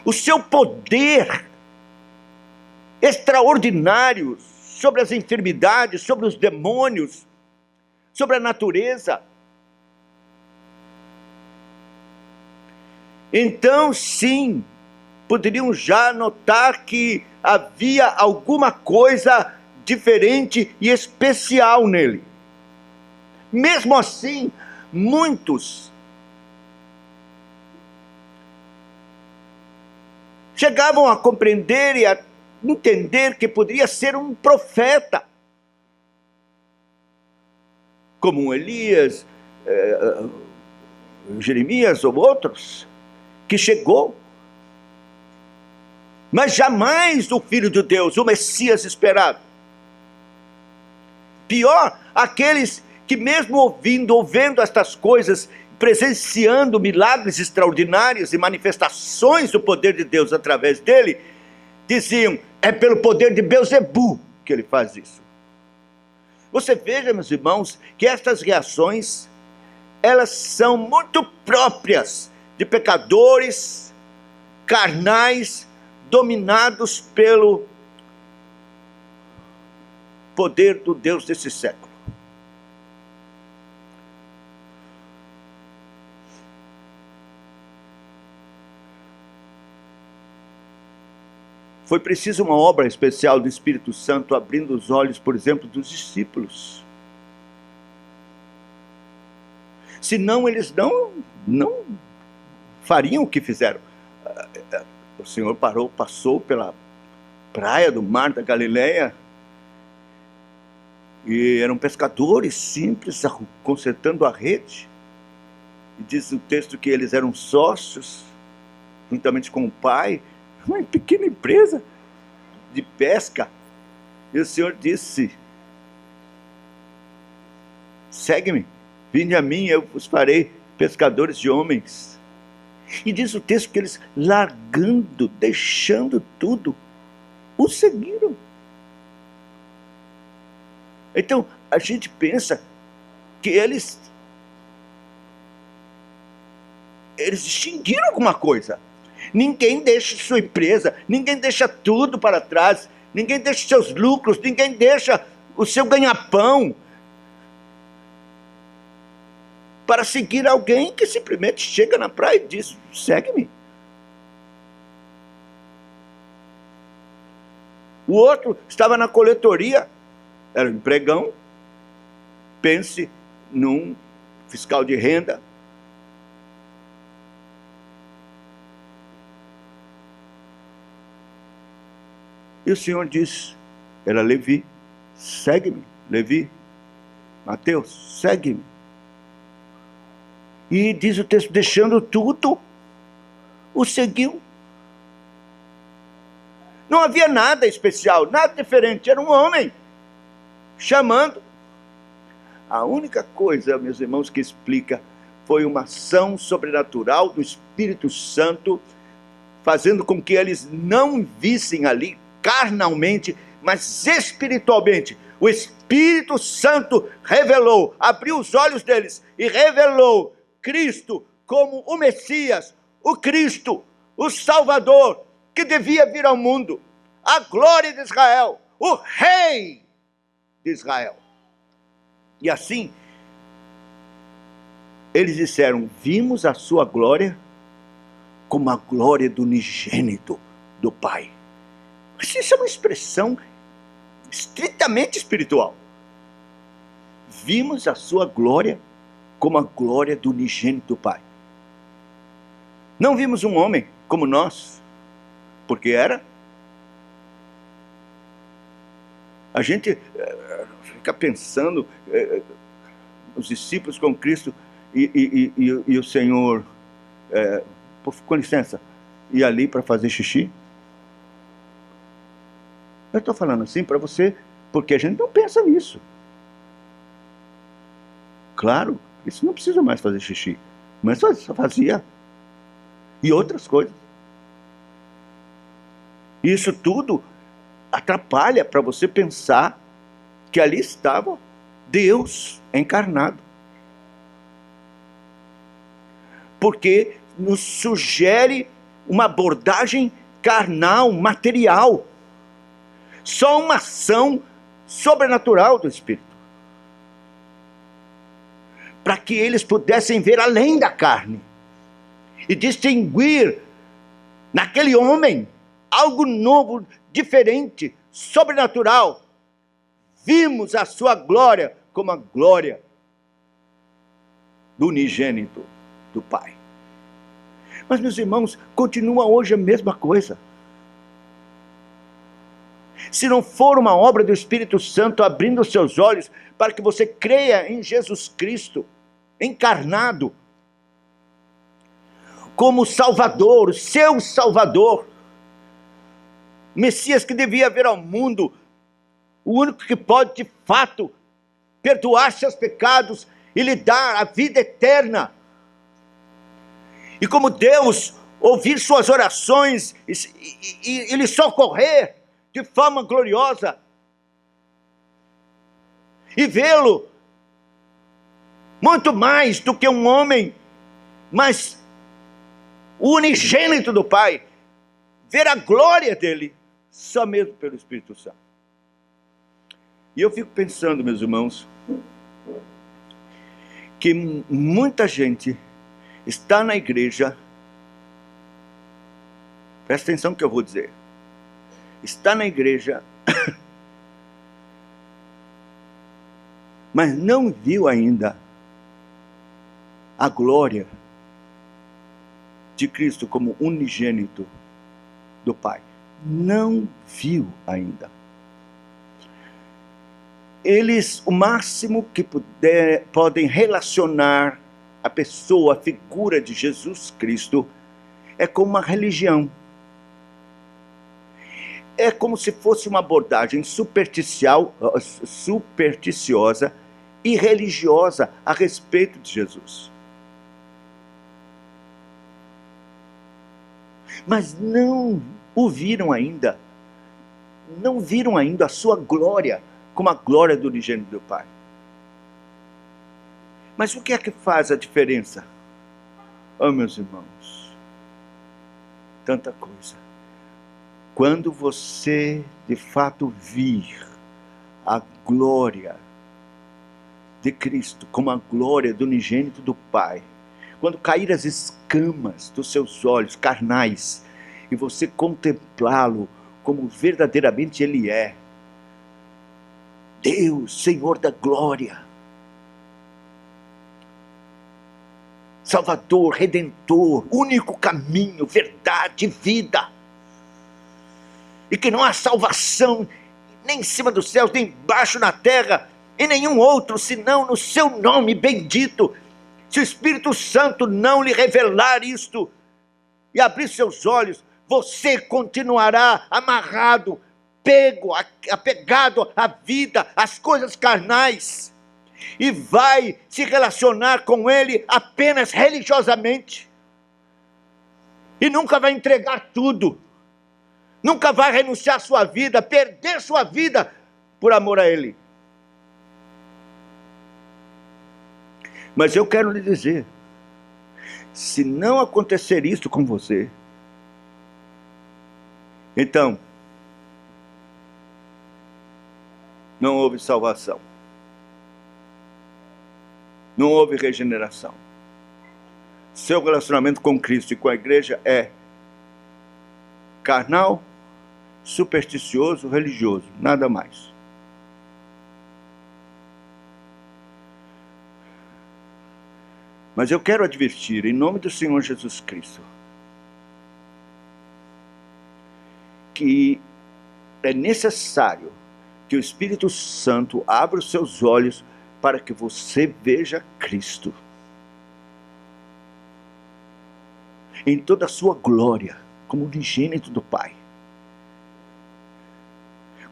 S1: o seu poder extraordinário sobre as enfermidades, sobre os demônios, sobre a natureza. Então, sim, poderiam já notar que havia alguma coisa diferente e especial nele. Mesmo assim, muitos chegavam a compreender e a entender que poderia ser um profeta, como um Elias, Jeremias ou outros, que chegou. Mas jamais o Filho de Deus, o Messias esperado. Pior, aqueles que mesmo ouvendo estas coisas, presenciando milagres extraordinários e manifestações do poder de Deus através dele, diziam, é pelo poder de Beelzebu que ele faz isso. Você veja, meus irmãos, que estas reações, elas são muito próprias de pecadores carnais, dominados pelo poder do Deus desse século. Foi preciso uma obra especial do Espírito Santo abrindo os olhos, por exemplo, dos discípulos. Senão eles não fariam o que fizeram. O Senhor passou pela praia do mar da Galileia, e eram pescadores simples, consertando a rede. E diz o texto que eles eram sócios, juntamente com o pai, uma pequena empresa de pesca. E o Senhor disse: segue-me, vinde a mim, eu vos farei pescadores de homens. E diz o texto que eles, largando, deixando tudo, o seguiram. Então, a gente pensa que eles extinguiram alguma coisa. Ninguém deixa sua empresa, ninguém deixa tudo para trás, ninguém deixa seus lucros, ninguém deixa o seu ganha-pão para seguir alguém que simplesmente chega na praia e diz: segue-me. O outro estava na coletoria, era um empregão. Pense num fiscal de renda. E o Senhor diz, era Levi: segue-me. Levi, Mateus, segue-me. E diz o texto, deixando tudo, o seguiu. Não havia nada especial, nada diferente, era um homem chamando. A única coisa, meus irmãos, que explica foi uma ação sobrenatural do Espírito Santo, fazendo com que eles não vissem ali carnalmente, mas espiritualmente. O Espírito Santo revelou, abriu os olhos deles e revelou Cristo como o Messias, o Cristo, o Salvador, que devia vir ao mundo, a glória de Israel, o Rei de Israel. E assim, eles disseram: vimos a sua glória como a glória do unigênito do Pai. Mas isso é uma expressão estritamente espiritual. Vimos a sua glória como a glória do unigênito do Pai. Não vimos um homem como nós, porque era. A gente fica pensando, os discípulos com Cristo e o Senhor, com licença, ia ali para fazer xixi. Eu estou falando assim para você, porque a gente não pensa nisso. Claro, isso não precisa mais fazer xixi, mas só fazia. E outras coisas. Isso tudo atrapalha para você pensar que ali estava Deus encarnado. Porque nos sugere uma abordagem carnal, material. Só uma ação sobrenatural do Espírito. Para que eles pudessem ver além da carne. E distinguir naquele homem algo novo, diferente, sobrenatural. Vimos a sua glória como a glória do unigênito do Pai. Mas, meus irmãos, continua hoje a mesma coisa. Se não for uma obra do Espírito Santo abrindo os seus olhos para que você creia em Jesus Cristo, encarnado, como Salvador, o seu Salvador, Messias que devia vir ao mundo, o único que pode de fato perdoar seus pecados e lhe dar a vida eterna. E como Deus ouvir suas orações e lhe socorrer de forma gloriosa, e vê-lo muito mais do que um homem, mas o unigênito do Pai, ver a glória dele, só mesmo pelo Espírito Santo. E eu fico pensando, meus irmãos, que muita gente está na igreja, presta atenção no que eu vou dizer, está na igreja, mas não viu ainda a glória de Cristo como unigênito do Pai. Não viu ainda. Eles, o máximo que podem relacionar a pessoa, a figura de Jesus Cristo, é com uma religião. É como se fosse uma abordagem supersticiosa e religiosa a respeito de Jesus. Mas não o viram ainda. Não viram ainda a sua glória como a glória do unigênito do Pai. Mas o que é que faz a diferença? Oh, meus irmãos, tanta coisa. Quando você, de fato, vir a glória de Cristo como a glória do unigênito do Pai, quando cair as escamas dos seus olhos carnais e você contemplá-lo como verdadeiramente Ele é, Deus, Senhor da glória, Salvador, Redentor, único caminho, verdade e vida, e que não há salvação nem em cima dos céus, nem embaixo na terra, em nenhum outro, senão no seu nome bendito. Se o Espírito Santo não lhe revelar isto e abrir seus olhos, você continuará amarrado, apegado à vida, às coisas carnais, e vai se relacionar com Ele apenas religiosamente, e nunca vai entregar tudo, nunca vai renunciar à sua vida, perder sua vida por amor a Ele. Mas eu quero lhe dizer, se não acontecer isso com você, então não houve salvação, não houve regeneração. Seu relacionamento com Cristo e com a igreja é carnal, supersticioso, religioso, nada mais. Mas eu quero advertir, em nome do Senhor Jesus Cristo, que é necessário que o Espírito Santo abra os seus olhos para que você veja Cristo em toda a sua glória, como unigênito do Pai.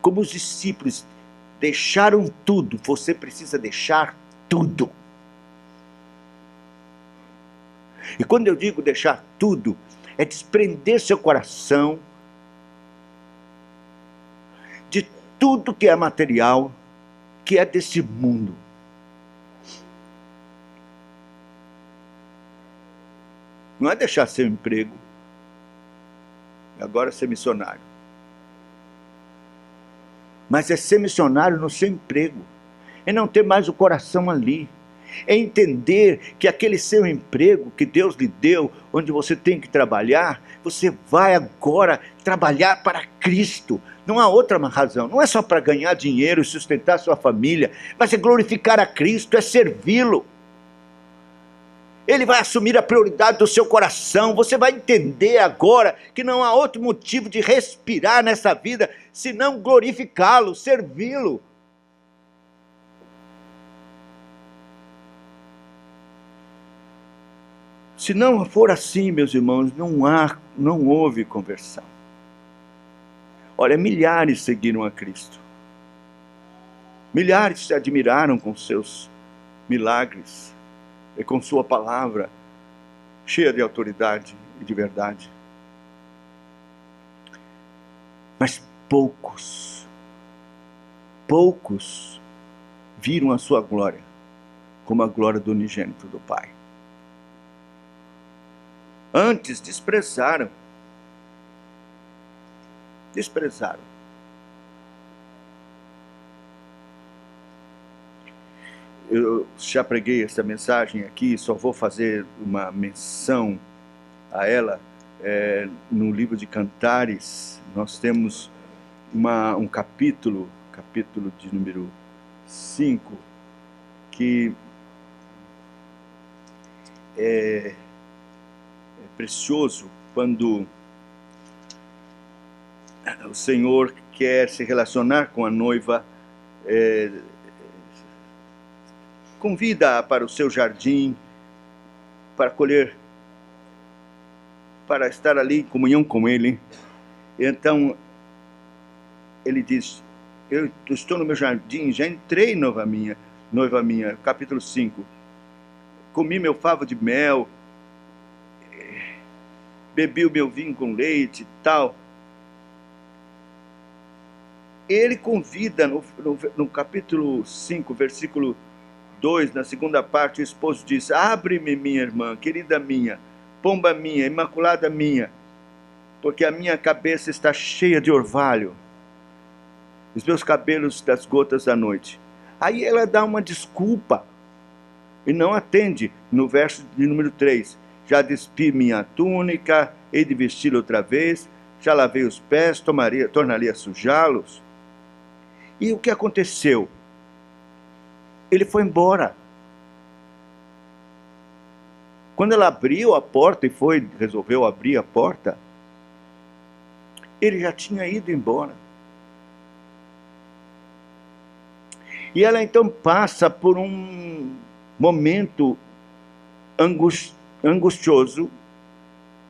S1: Como os discípulos deixaram tudo, você precisa deixar tudo. E quando eu digo deixar tudo, é desprender seu coração de tudo que é material, que é desse mundo. Não é deixar seu emprego, agora ser missionário. Mas é ser missionário no seu emprego, é não ter mais o coração ali, é entender que aquele seu emprego que Deus lhe deu, onde você tem que trabalhar, você vai agora trabalhar para Cristo. Não há outra razão, não é só para ganhar dinheiro e sustentar sua família, mas é glorificar a Cristo, é servi-lo. Ele vai assumir a prioridade do seu coração. Você vai entender agora que não há outro motivo de respirar nessa vida senão glorificá-lo, servi-lo. Se não for assim, meus irmãos, não houve conversão. Olha, milhares seguiram a Cristo. Milhares se admiraram com seus milagres e com sua palavra cheia de autoridade e de verdade. Mas poucos viram a sua glória como a glória do unigênito do Pai. Antes desprezaram. Eu já preguei essa mensagem aqui, só vou fazer uma menção a ela. No livro de Cantares, nós temos um capítulo de número 5, que é precioso quando o Senhor quer se relacionar com a noiva, convida-a para o seu jardim, para colher, para estar ali em comunhão com Ele. Então, ele diz: eu estou no meu jardim, já entrei, noiva minha, capítulo 5. Comi meu favo de mel, bebi o meu vinho com leite e tal. Ele convida, no capítulo 5, versículo 2, na segunda parte, o esposo diz: abre-me, minha irmã, querida minha, pomba minha, imaculada minha, porque a minha cabeça está cheia de orvalho, os meus cabelos das gotas da noite. Aí ela dá uma desculpa e não atende. No verso de número 3, já despi minha túnica, hei de vestir outra vez, já lavei os pés, tornaria a sujá-los. E o que aconteceu? Ele foi embora. Quando ela abriu a porta e resolveu abrir a porta, ele já tinha ido embora. E ela então passa por um momento angustioso,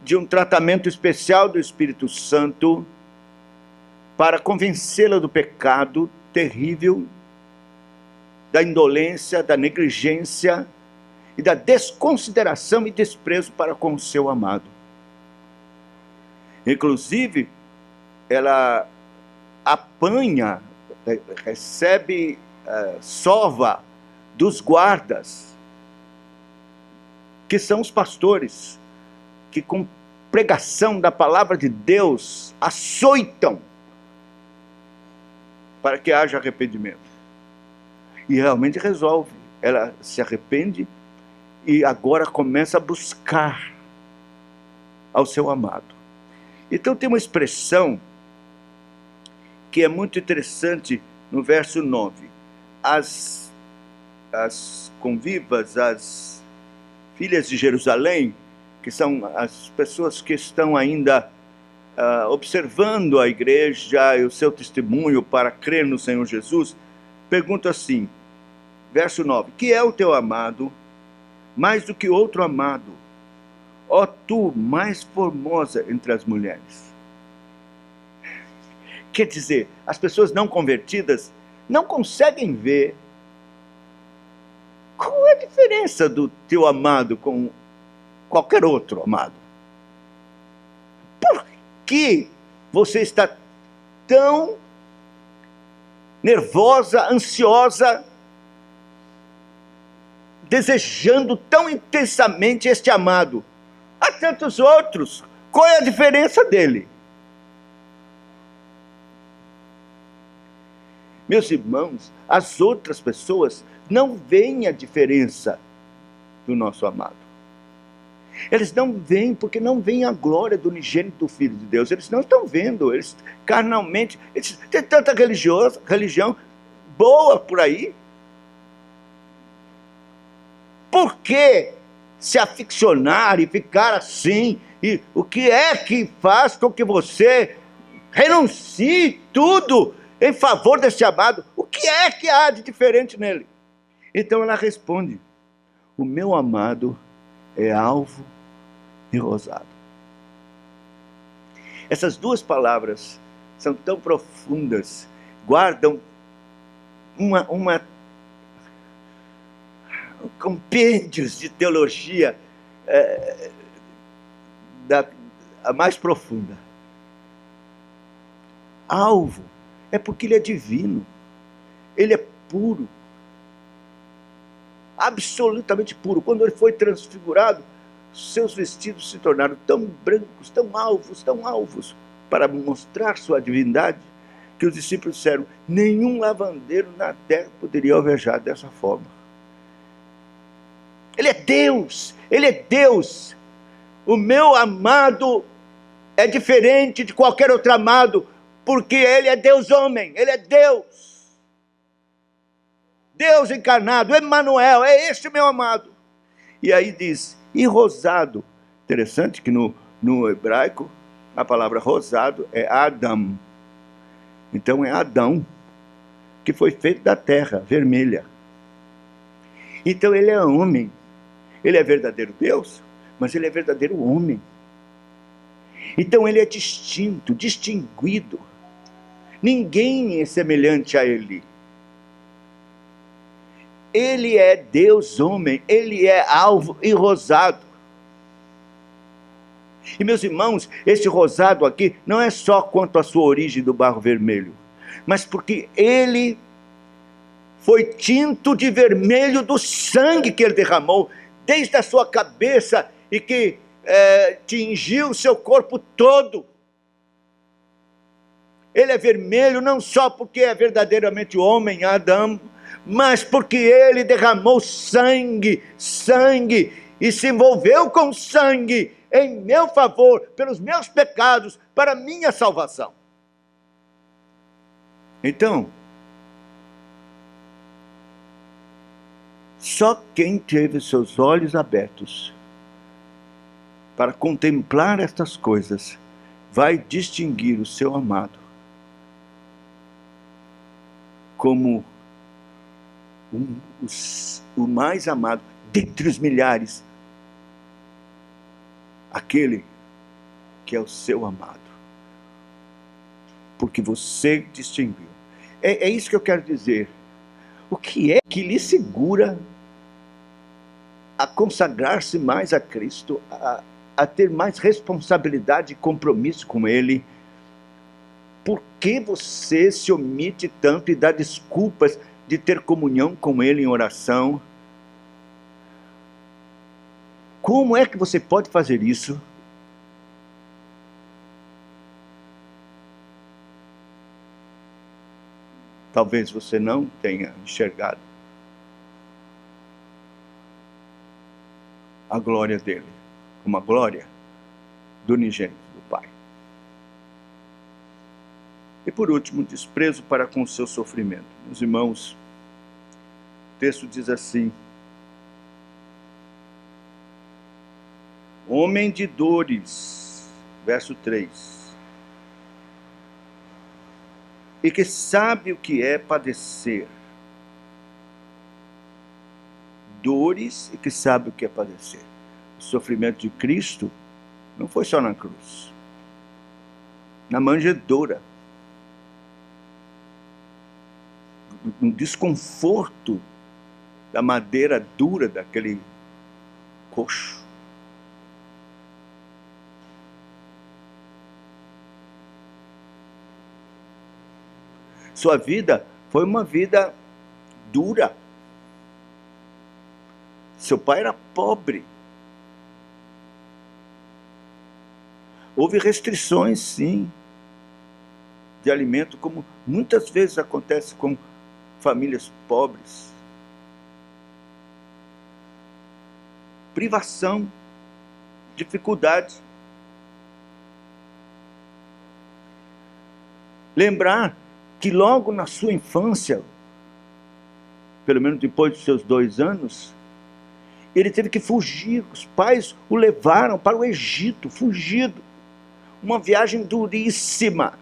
S1: de um tratamento especial do Espírito Santo, para convencê-la do pecado terrível, da indolência, da negligência e da desconsideração e desprezo para com o seu amado. Inclusive, ela apanha, recebe sova dos guardas, que são os pastores, que com pregação da palavra de Deus açoitam para que haja arrependimento. E realmente resolve. Ela se arrepende e agora começa a buscar ao seu amado. Então tem uma expressão que é muito interessante no verso 9. As convivas, as filhas de Jerusalém, que são as pessoas que estão ainda observando a igreja e o seu testemunho para crer no Senhor Jesus, perguntam assim, verso 9: que é o teu amado, mais do que outro amado, ó tu, mais formosa entre as mulheres? Quer dizer, as pessoas não convertidas não conseguem ver qual é a diferença do teu amado com qualquer outro amado. Por que você está tão nervosa, ansiosa, desejando tão intensamente este amado? Há tantos outros, qual é a diferença dele? Meus irmãos, as outras pessoas não veem a diferença do nosso amado. Eles não veem porque não veem a glória do unigênito do Filho de Deus. Eles não estão vendo, eles carnalmente, tem tanta religião boa por aí. Por que se aficionar e ficar assim? E o que é que faz com que você renuncie tudo em favor desse amado? O que é que há de diferente nele? Então ela responde: o meu amado é alvo e rosado. Essas duas palavras são tão profundas, guardam compêndios de teologia a mais profunda. Alvo é porque ele é divino, ele é puro, absolutamente puro. Quando ele foi transfigurado, seus vestidos se tornaram tão brancos, tão alvos, para mostrar sua divindade, que os discípulos disseram: nenhum lavandeiro na terra poderia alvejar dessa forma. Ele é Deus, ele é Deus. O meu amado é diferente de qualquer outro amado, porque ele é Deus homem, ele é Deus. Deus encarnado, Emanuel, é este meu amado. E aí diz, e rosado. Interessante que no hebraico, a palavra rosado é Adam. Então é Adão, que foi feito da terra, vermelha. Então ele é homem. Ele é verdadeiro Deus, mas ele é verdadeiro homem. Então ele é distinto, distinguido. Ninguém é semelhante a ele. Ele é Deus homem, ele é alvo e rosado. E meus irmãos, esse rosado aqui não é só quanto à sua origem do barro vermelho, mas porque ele foi tinto de vermelho do sangue que ele derramou, desde a sua cabeça, e que tingiu o seu corpo todo. Ele é vermelho não só porque é verdadeiramente homem, Adão, mas porque ele derramou sangue, e se envolveu com sangue em meu favor, pelos meus pecados, para a minha salvação. Então, só quem teve seus olhos abertos para contemplar estas coisas vai distinguir o seu amado como o mais amado dentre os milhares, aquele que é o seu amado, porque você distinguiu. É isso que eu quero dizer. O que é que lhe segura a consagrar-se mais a Cristo, a ter mais responsabilidade e compromisso com Ele? Por que você se omite tanto e dá desculpas de ter comunhão com Ele em oração? Como é que você pode fazer isso? Talvez você não tenha enxergado a glória dele, como a glória do unigênito do Pai. E por último, desprezo para com o seu sofrimento. Meus irmãos, o texto diz assim: homem de dores, verso 3, e que sabe o que é padecer. Dores e que sabe o que é padecer. O sofrimento de Cristo não foi só na cruz, na manjedoura, no desconforto da madeira dura daquele coxo. Sua vida foi uma vida dura. Seu pai era pobre. Houve restrições, sim, de alimento, como muitas vezes acontece com famílias pobres. Privação, dificuldade. Lembrar que logo na sua infância, pelo menos depois dos seus 2 anos, ele teve que fugir. Os pais o levaram para o Egito, fugido. Uma viagem duríssima.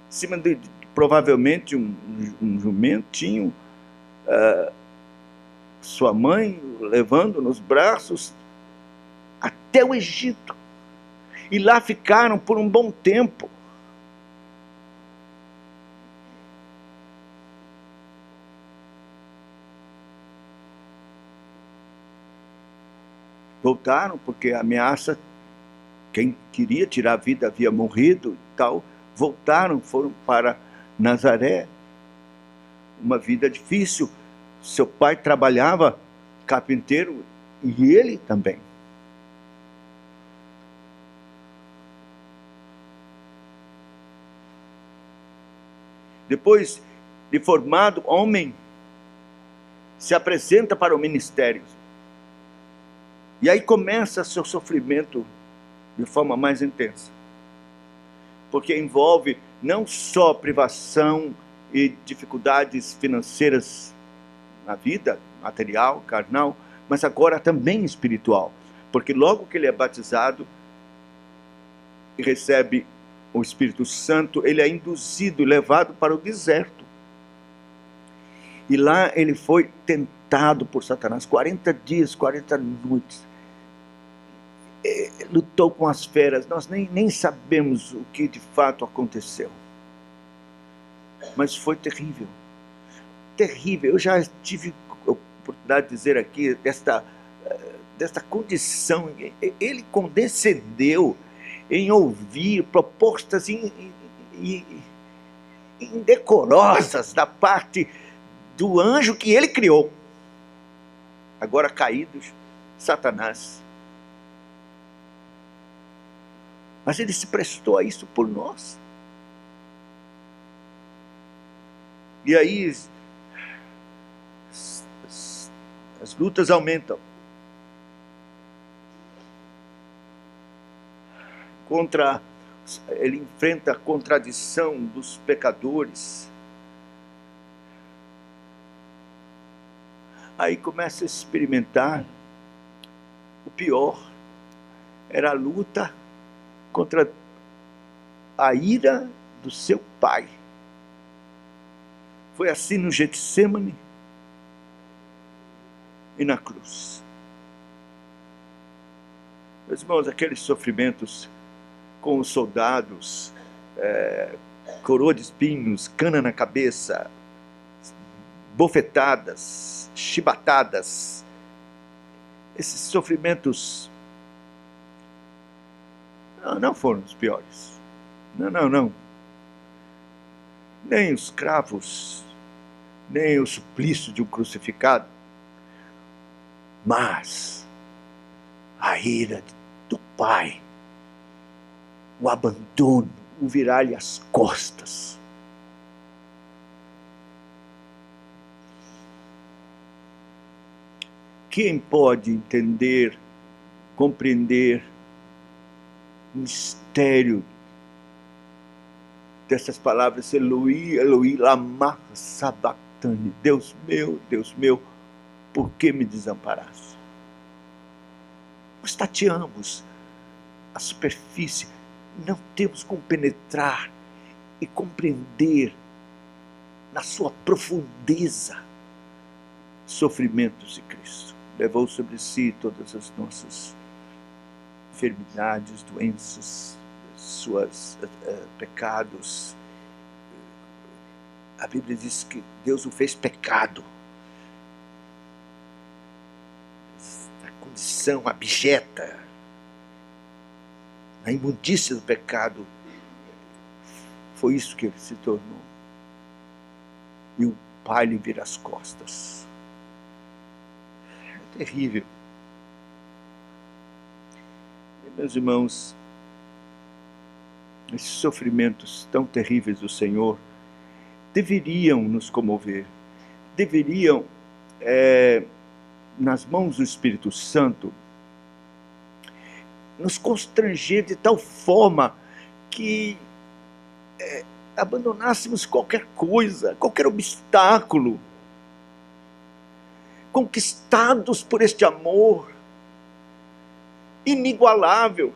S1: Em cima de provavelmente um jumentinho, sua mãe levando nos braços até o Egito. E lá ficaram por um bom tempo. Voltaram porque a ameaça, quem queria tirar a vida havia morrido e tal. Voltaram, foram para Nazaré. Uma vida difícil. Seu pai trabalhava carpinteiro e ele também. Depois de formado homem, se apresenta para o ministério. E aí começa seu sofrimento de forma mais intensa. Porque envolve não só privação e dificuldades financeiras na vida, material, carnal, mas agora também espiritual. Porque logo que ele é batizado e recebe o Espírito Santo, ele é induzido, levado para o deserto. E lá ele foi tentado por Satanás, 40 dias, 40 noites. Lutou com as feras, nós nem sabemos o que de fato aconteceu. Mas foi terrível. Terrível. Eu já tive a oportunidade de dizer aqui desta condição. Ele condescendeu em ouvir propostas indecorosas da parte do anjo que ele criou, agora caídos, Satanás. Mas ele se prestou a isso por nós. E aí as lutas aumentam. Ele enfrenta a contradição dos pecadores. Aí começa a experimentar o pior. Era a luta contra a ira do seu pai. Foi assim no Getsêmani e na cruz. Meus irmãos, aqueles sofrimentos com os soldados, coroa de espinhos, cana na cabeça, bofetadas, chibatadas, esses sofrimentos não foram os piores. Não. Nem os cravos, nem o suplício de um crucificado, mas a ira do Pai, o abandono, o virar-lhe as costas. Quem pode entender, compreender o mistério dessas palavras, Eloi, Eloi, lama sabachthani, Deus meu, por que me desamparaste? Nós tateamos a superfície, não temos como penetrar e compreender na sua profundeza sofrimentos de Cristo. Levou sobre si todas as nossas enfermidades, doenças, seus pecados. A Bíblia diz que Deus o fez pecado. A condição abjeta, a imundícia do pecado, foi isso que ele se tornou. E o Pai lhe vira as costas. É terrível. E, meus irmãos, esses sofrimentos tão terríveis do Senhor deveriam nos comover, deveriam, nas mãos do Espírito Santo, nos constranger de tal forma que abandonássemos qualquer coisa, qualquer obstáculo, conquistados por este amor inigualável,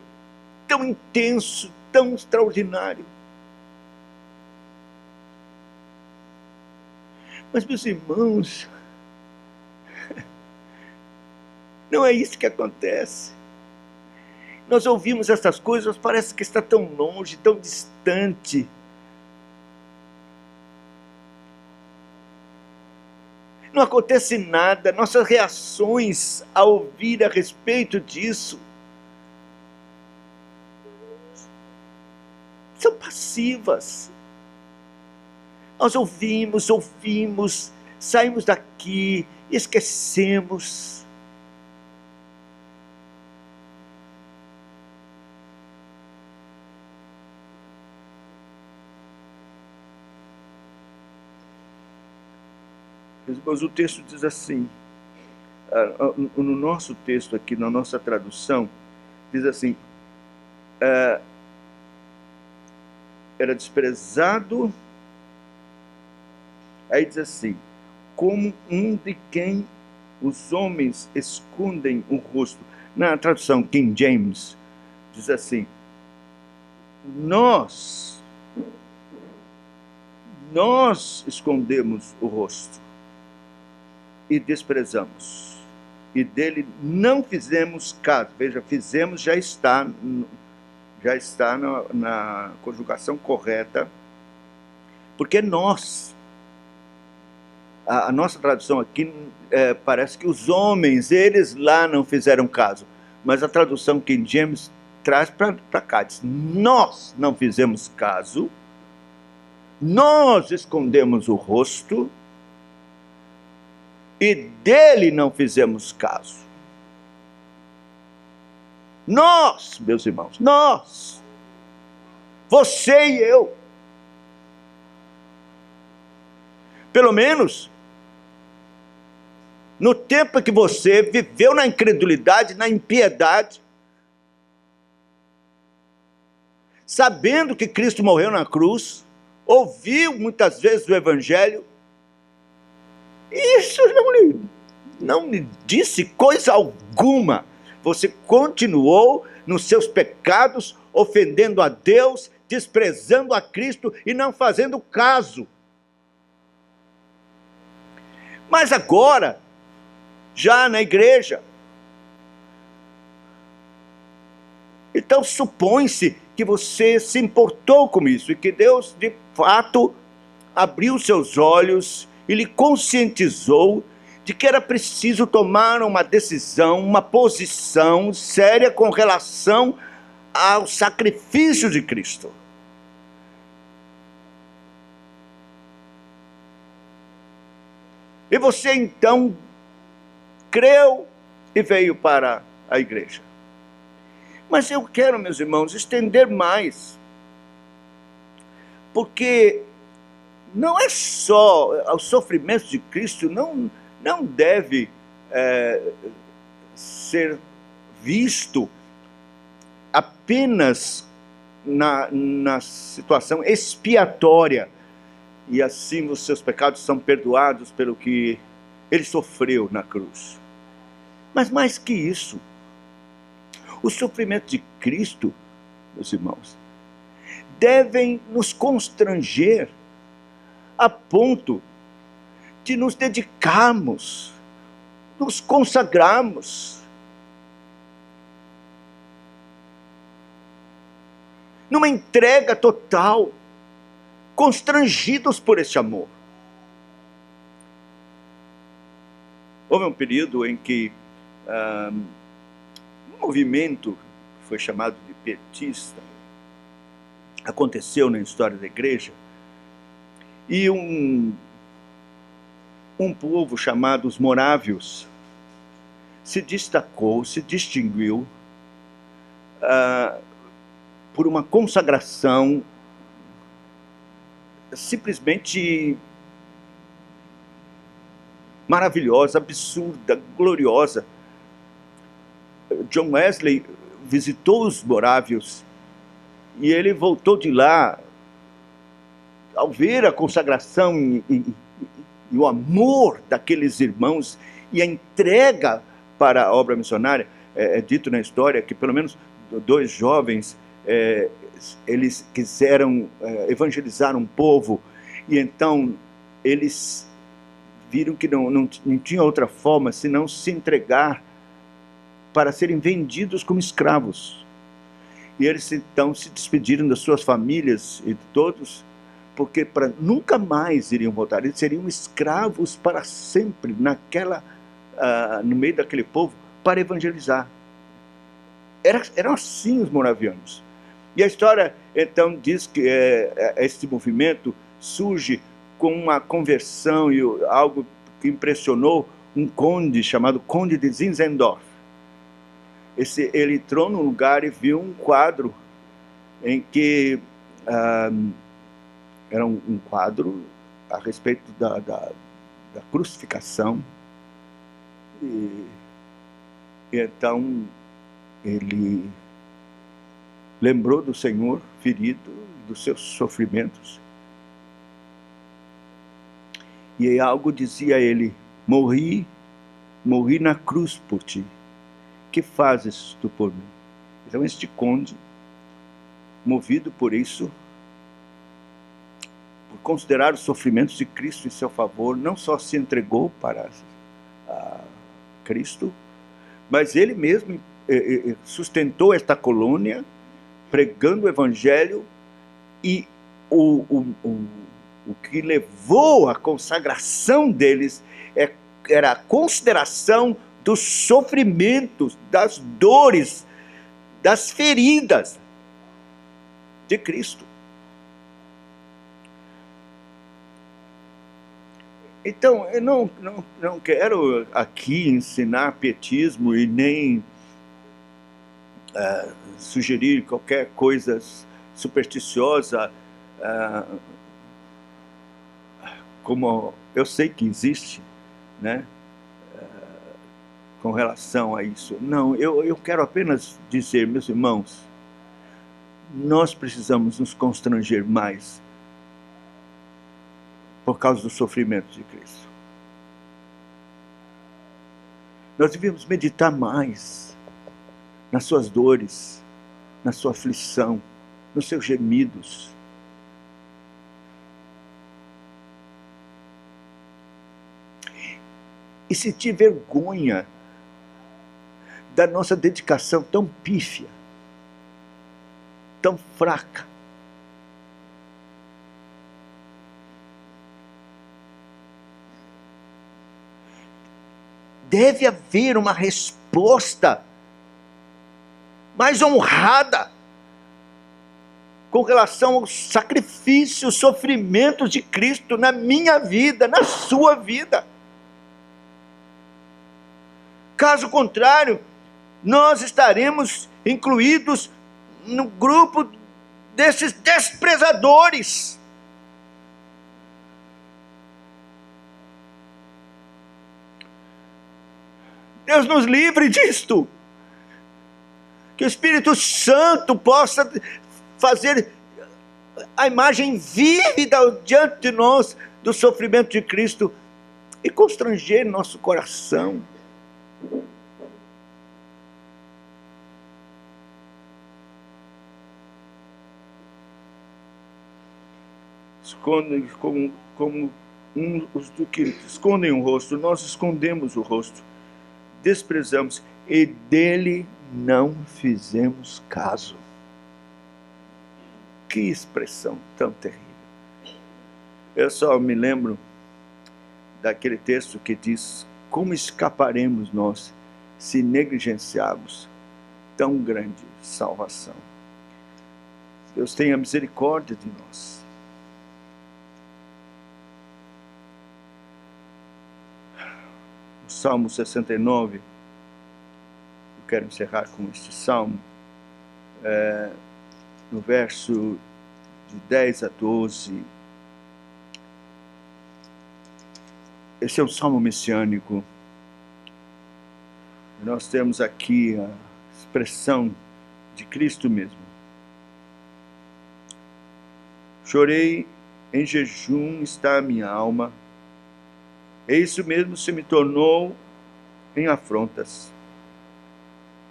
S1: tão intenso, tão extraordinário. Mas, meus irmãos, não é isso que acontece. Nós ouvimos essas coisas, parece que está tão longe, tão distante. Não acontece nada, nossas reações a ouvir a respeito disso são passivas. Nós ouvimos, saímos daqui, esquecemos. Mas o texto diz assim, no nosso texto aqui, na nossa tradução, diz assim, era desprezado. Aí diz assim: como um de quem os homens escondem o rosto. Na tradução King James, diz assim: nós escondemos o rosto e desprezamos, e dele não fizemos caso. Veja, fizemos já está na conjugação correta, porque nós, a nossa tradução aqui parece que os homens, eles lá não fizeram caso, mas a tradução King James traz para cá, diz: nós não fizemos caso, nós escondemos o rosto e dele não fizemos caso. Nós, meus irmãos, nós, você e eu, pelo menos no tempo que você viveu na incredulidade, na impiedade, sabendo que Cristo morreu na cruz, ouviu muitas vezes o Evangelho, isso não lhe disse coisa alguma. Você continuou nos seus pecados, ofendendo a Deus, desprezando a Cristo e não fazendo caso. Mas agora, já na igreja, então supõe-se que você se importou com isso e que Deus, de fato, abriu seus olhos e lhe conscientizou de que era preciso tomar uma decisão, uma posição séria com relação ao sacrifício de Cristo. E você então creu e veio para a igreja. Mas eu quero, meus irmãos, estender mais, porque não é só o sofrimento de Cristo, não deve ser visto apenas na situação expiatória, e assim os seus pecados são perdoados pelo que ele sofreu na cruz. Mas mais que isso, o sofrimento de Cristo, meus irmãos, devem nos constranger a ponto de nos dedicarmos, nos consagrarmos, numa entrega total, constrangidos por esse amor. Houve um período em que um movimento que foi chamado de pietista aconteceu na história da igreja, e um povo chamado os morávios se destacou, se distinguiu por uma consagração simplesmente maravilhosa, absurda, gloriosa. John Wesley visitou os morávios e ele voltou de lá, ao ver a consagração e o amor daqueles irmãos e a entrega para a obra missionária. É dito na história que pelo menos 2 jovens, eles quiseram evangelizar um povo, e então eles viram que não tinha outra forma senão se entregar para serem vendidos como escravos. E eles então se despediram das suas famílias e de todos, porque nunca mais iriam voltar. Eles seriam escravos para sempre no meio daquele povo para evangelizar. Eram assim os moravianos. E a história então diz que esse movimento surge com uma conversão e algo que impressionou um conde chamado Conde de Zinzendorf. Ele entrou num lugar e viu um quadro em que era um quadro a respeito da crucificação, e então ele lembrou do Senhor ferido, dos seus sofrimentos. E algo dizia a ele: morri na cruz por ti. Que fazes tu por mim? Então este conde, movido por isso, por considerar os sofrimentos de Cristo em seu favor, não só se entregou para Cristo, mas ele mesmo sustentou esta colônia, pregando o evangelho, e o que levou à consagração deles era a consideração dos sofrimentos, das dores, das feridas de Cristo. Então, eu não quero aqui ensinar pietismo e nem sugerir qualquer coisa supersticiosa, como eu sei que existe, né, com relação a isso. Não, eu quero apenas dizer, meus irmãos, nós precisamos nos constranger mais por causa do sofrimento de Cristo. Nós devemos meditar mais nas suas dores, na sua aflição, nos seus gemidos. E sentir vergonha da nossa dedicação tão pífia, tão fraca. Deve haver uma resposta mais honrada com relação ao sacrifício, os sofrimentos de Cristo na minha vida, na sua vida. Caso contrário, nós estaremos incluídos no grupo desses desprezadores. Deus nos livre disto. Que o Espírito Santo possa fazer a imagem vívida diante de nós do sofrimento de Cristo e constranger nosso coração. Escondem como os que escondem o rosto, nós escondemos o rosto, desprezamos e dele não fizemos caso. Que expressão tão terrível. Eu só me lembro daquele texto que diz: como escaparemos nós se negligenciarmos tão grande salvação? Deus tenha misericórdia de nós. O Salmo 69, eu quero encerrar com este salmo, no verso de 10 a 12. Esse é um salmo messiânico. Nós temos aqui a expressão de Cristo mesmo. Chorei, em jejum está a minha alma, e isso mesmo se me tornou em afrontas.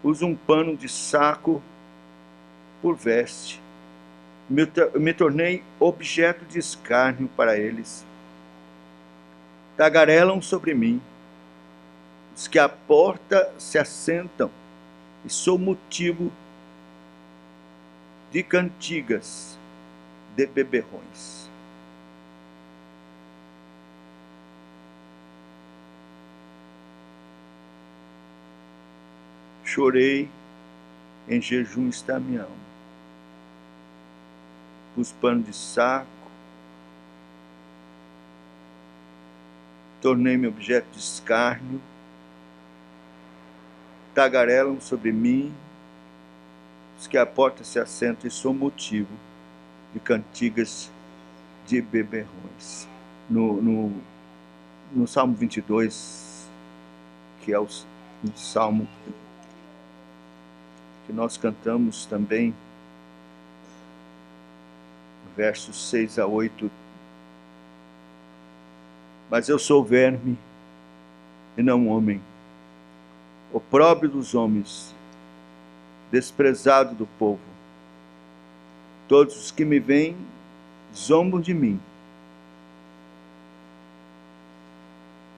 S1: Uso um pano de saco por veste, me tornei objeto de escárnio para eles. Tagarelam sobre mim os que à porta se assentam, e sou motivo de cantigas de beberrões. Chorei, em jejum está a minha alma. Pus pano de saco, tornei-me objeto de escárnio, tagarelam sobre mim os que à porta se assentam, e sou motivo de cantigas de beberrões. No Salmo 22, que é o salmo que nós cantamos também, versos 6 a 8. Mas eu sou verme e não homem, opróbrio dos homens, desprezado do povo. Todos os que me veem zombam de mim.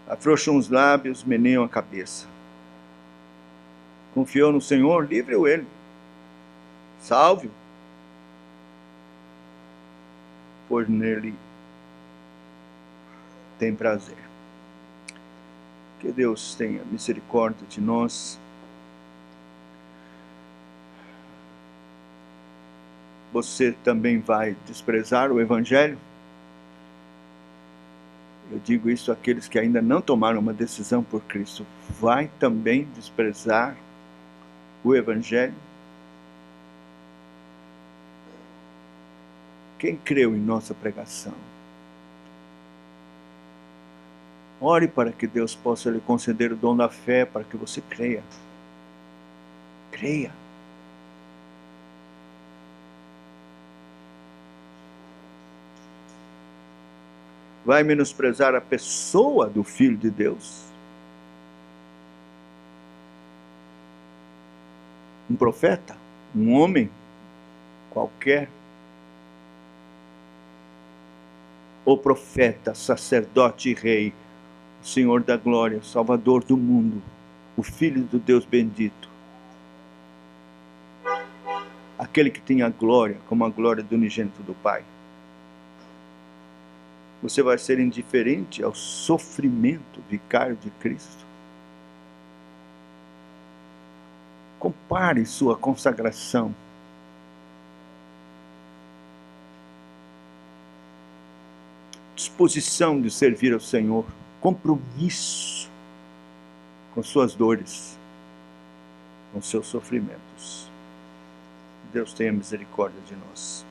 S1: Afrouxam os lábios, meneiam a cabeça. Confiou no Senhor, livre-o ele. Salve-o, pois nele tem prazer. Que Deus tenha misericórdia de nós. Você também vai desprezar o Evangelho? Eu digo isso àqueles que ainda não tomaram uma decisão por Cristo. Vai também desprezar o Evangelho? Quem creu em nossa pregação? Ore para que Deus possa lhe conceder o dom da fé, para que você creia. Creia. Vai menosprezar a pessoa do Filho de Deus? Um profeta? Um homem qualquer? O profeta, sacerdote e rei, o Senhor da glória, Salvador do mundo, o Filho do Deus bendito, aquele que tem a glória como a glória do unigênito do Pai. Você vai ser indiferente ao sofrimento vicário de Cristo? Compare sua consagração. Disposição de servir ao Senhor. Compromisso com suas dores, com seus sofrimentos. Deus tenha misericórdia de nós.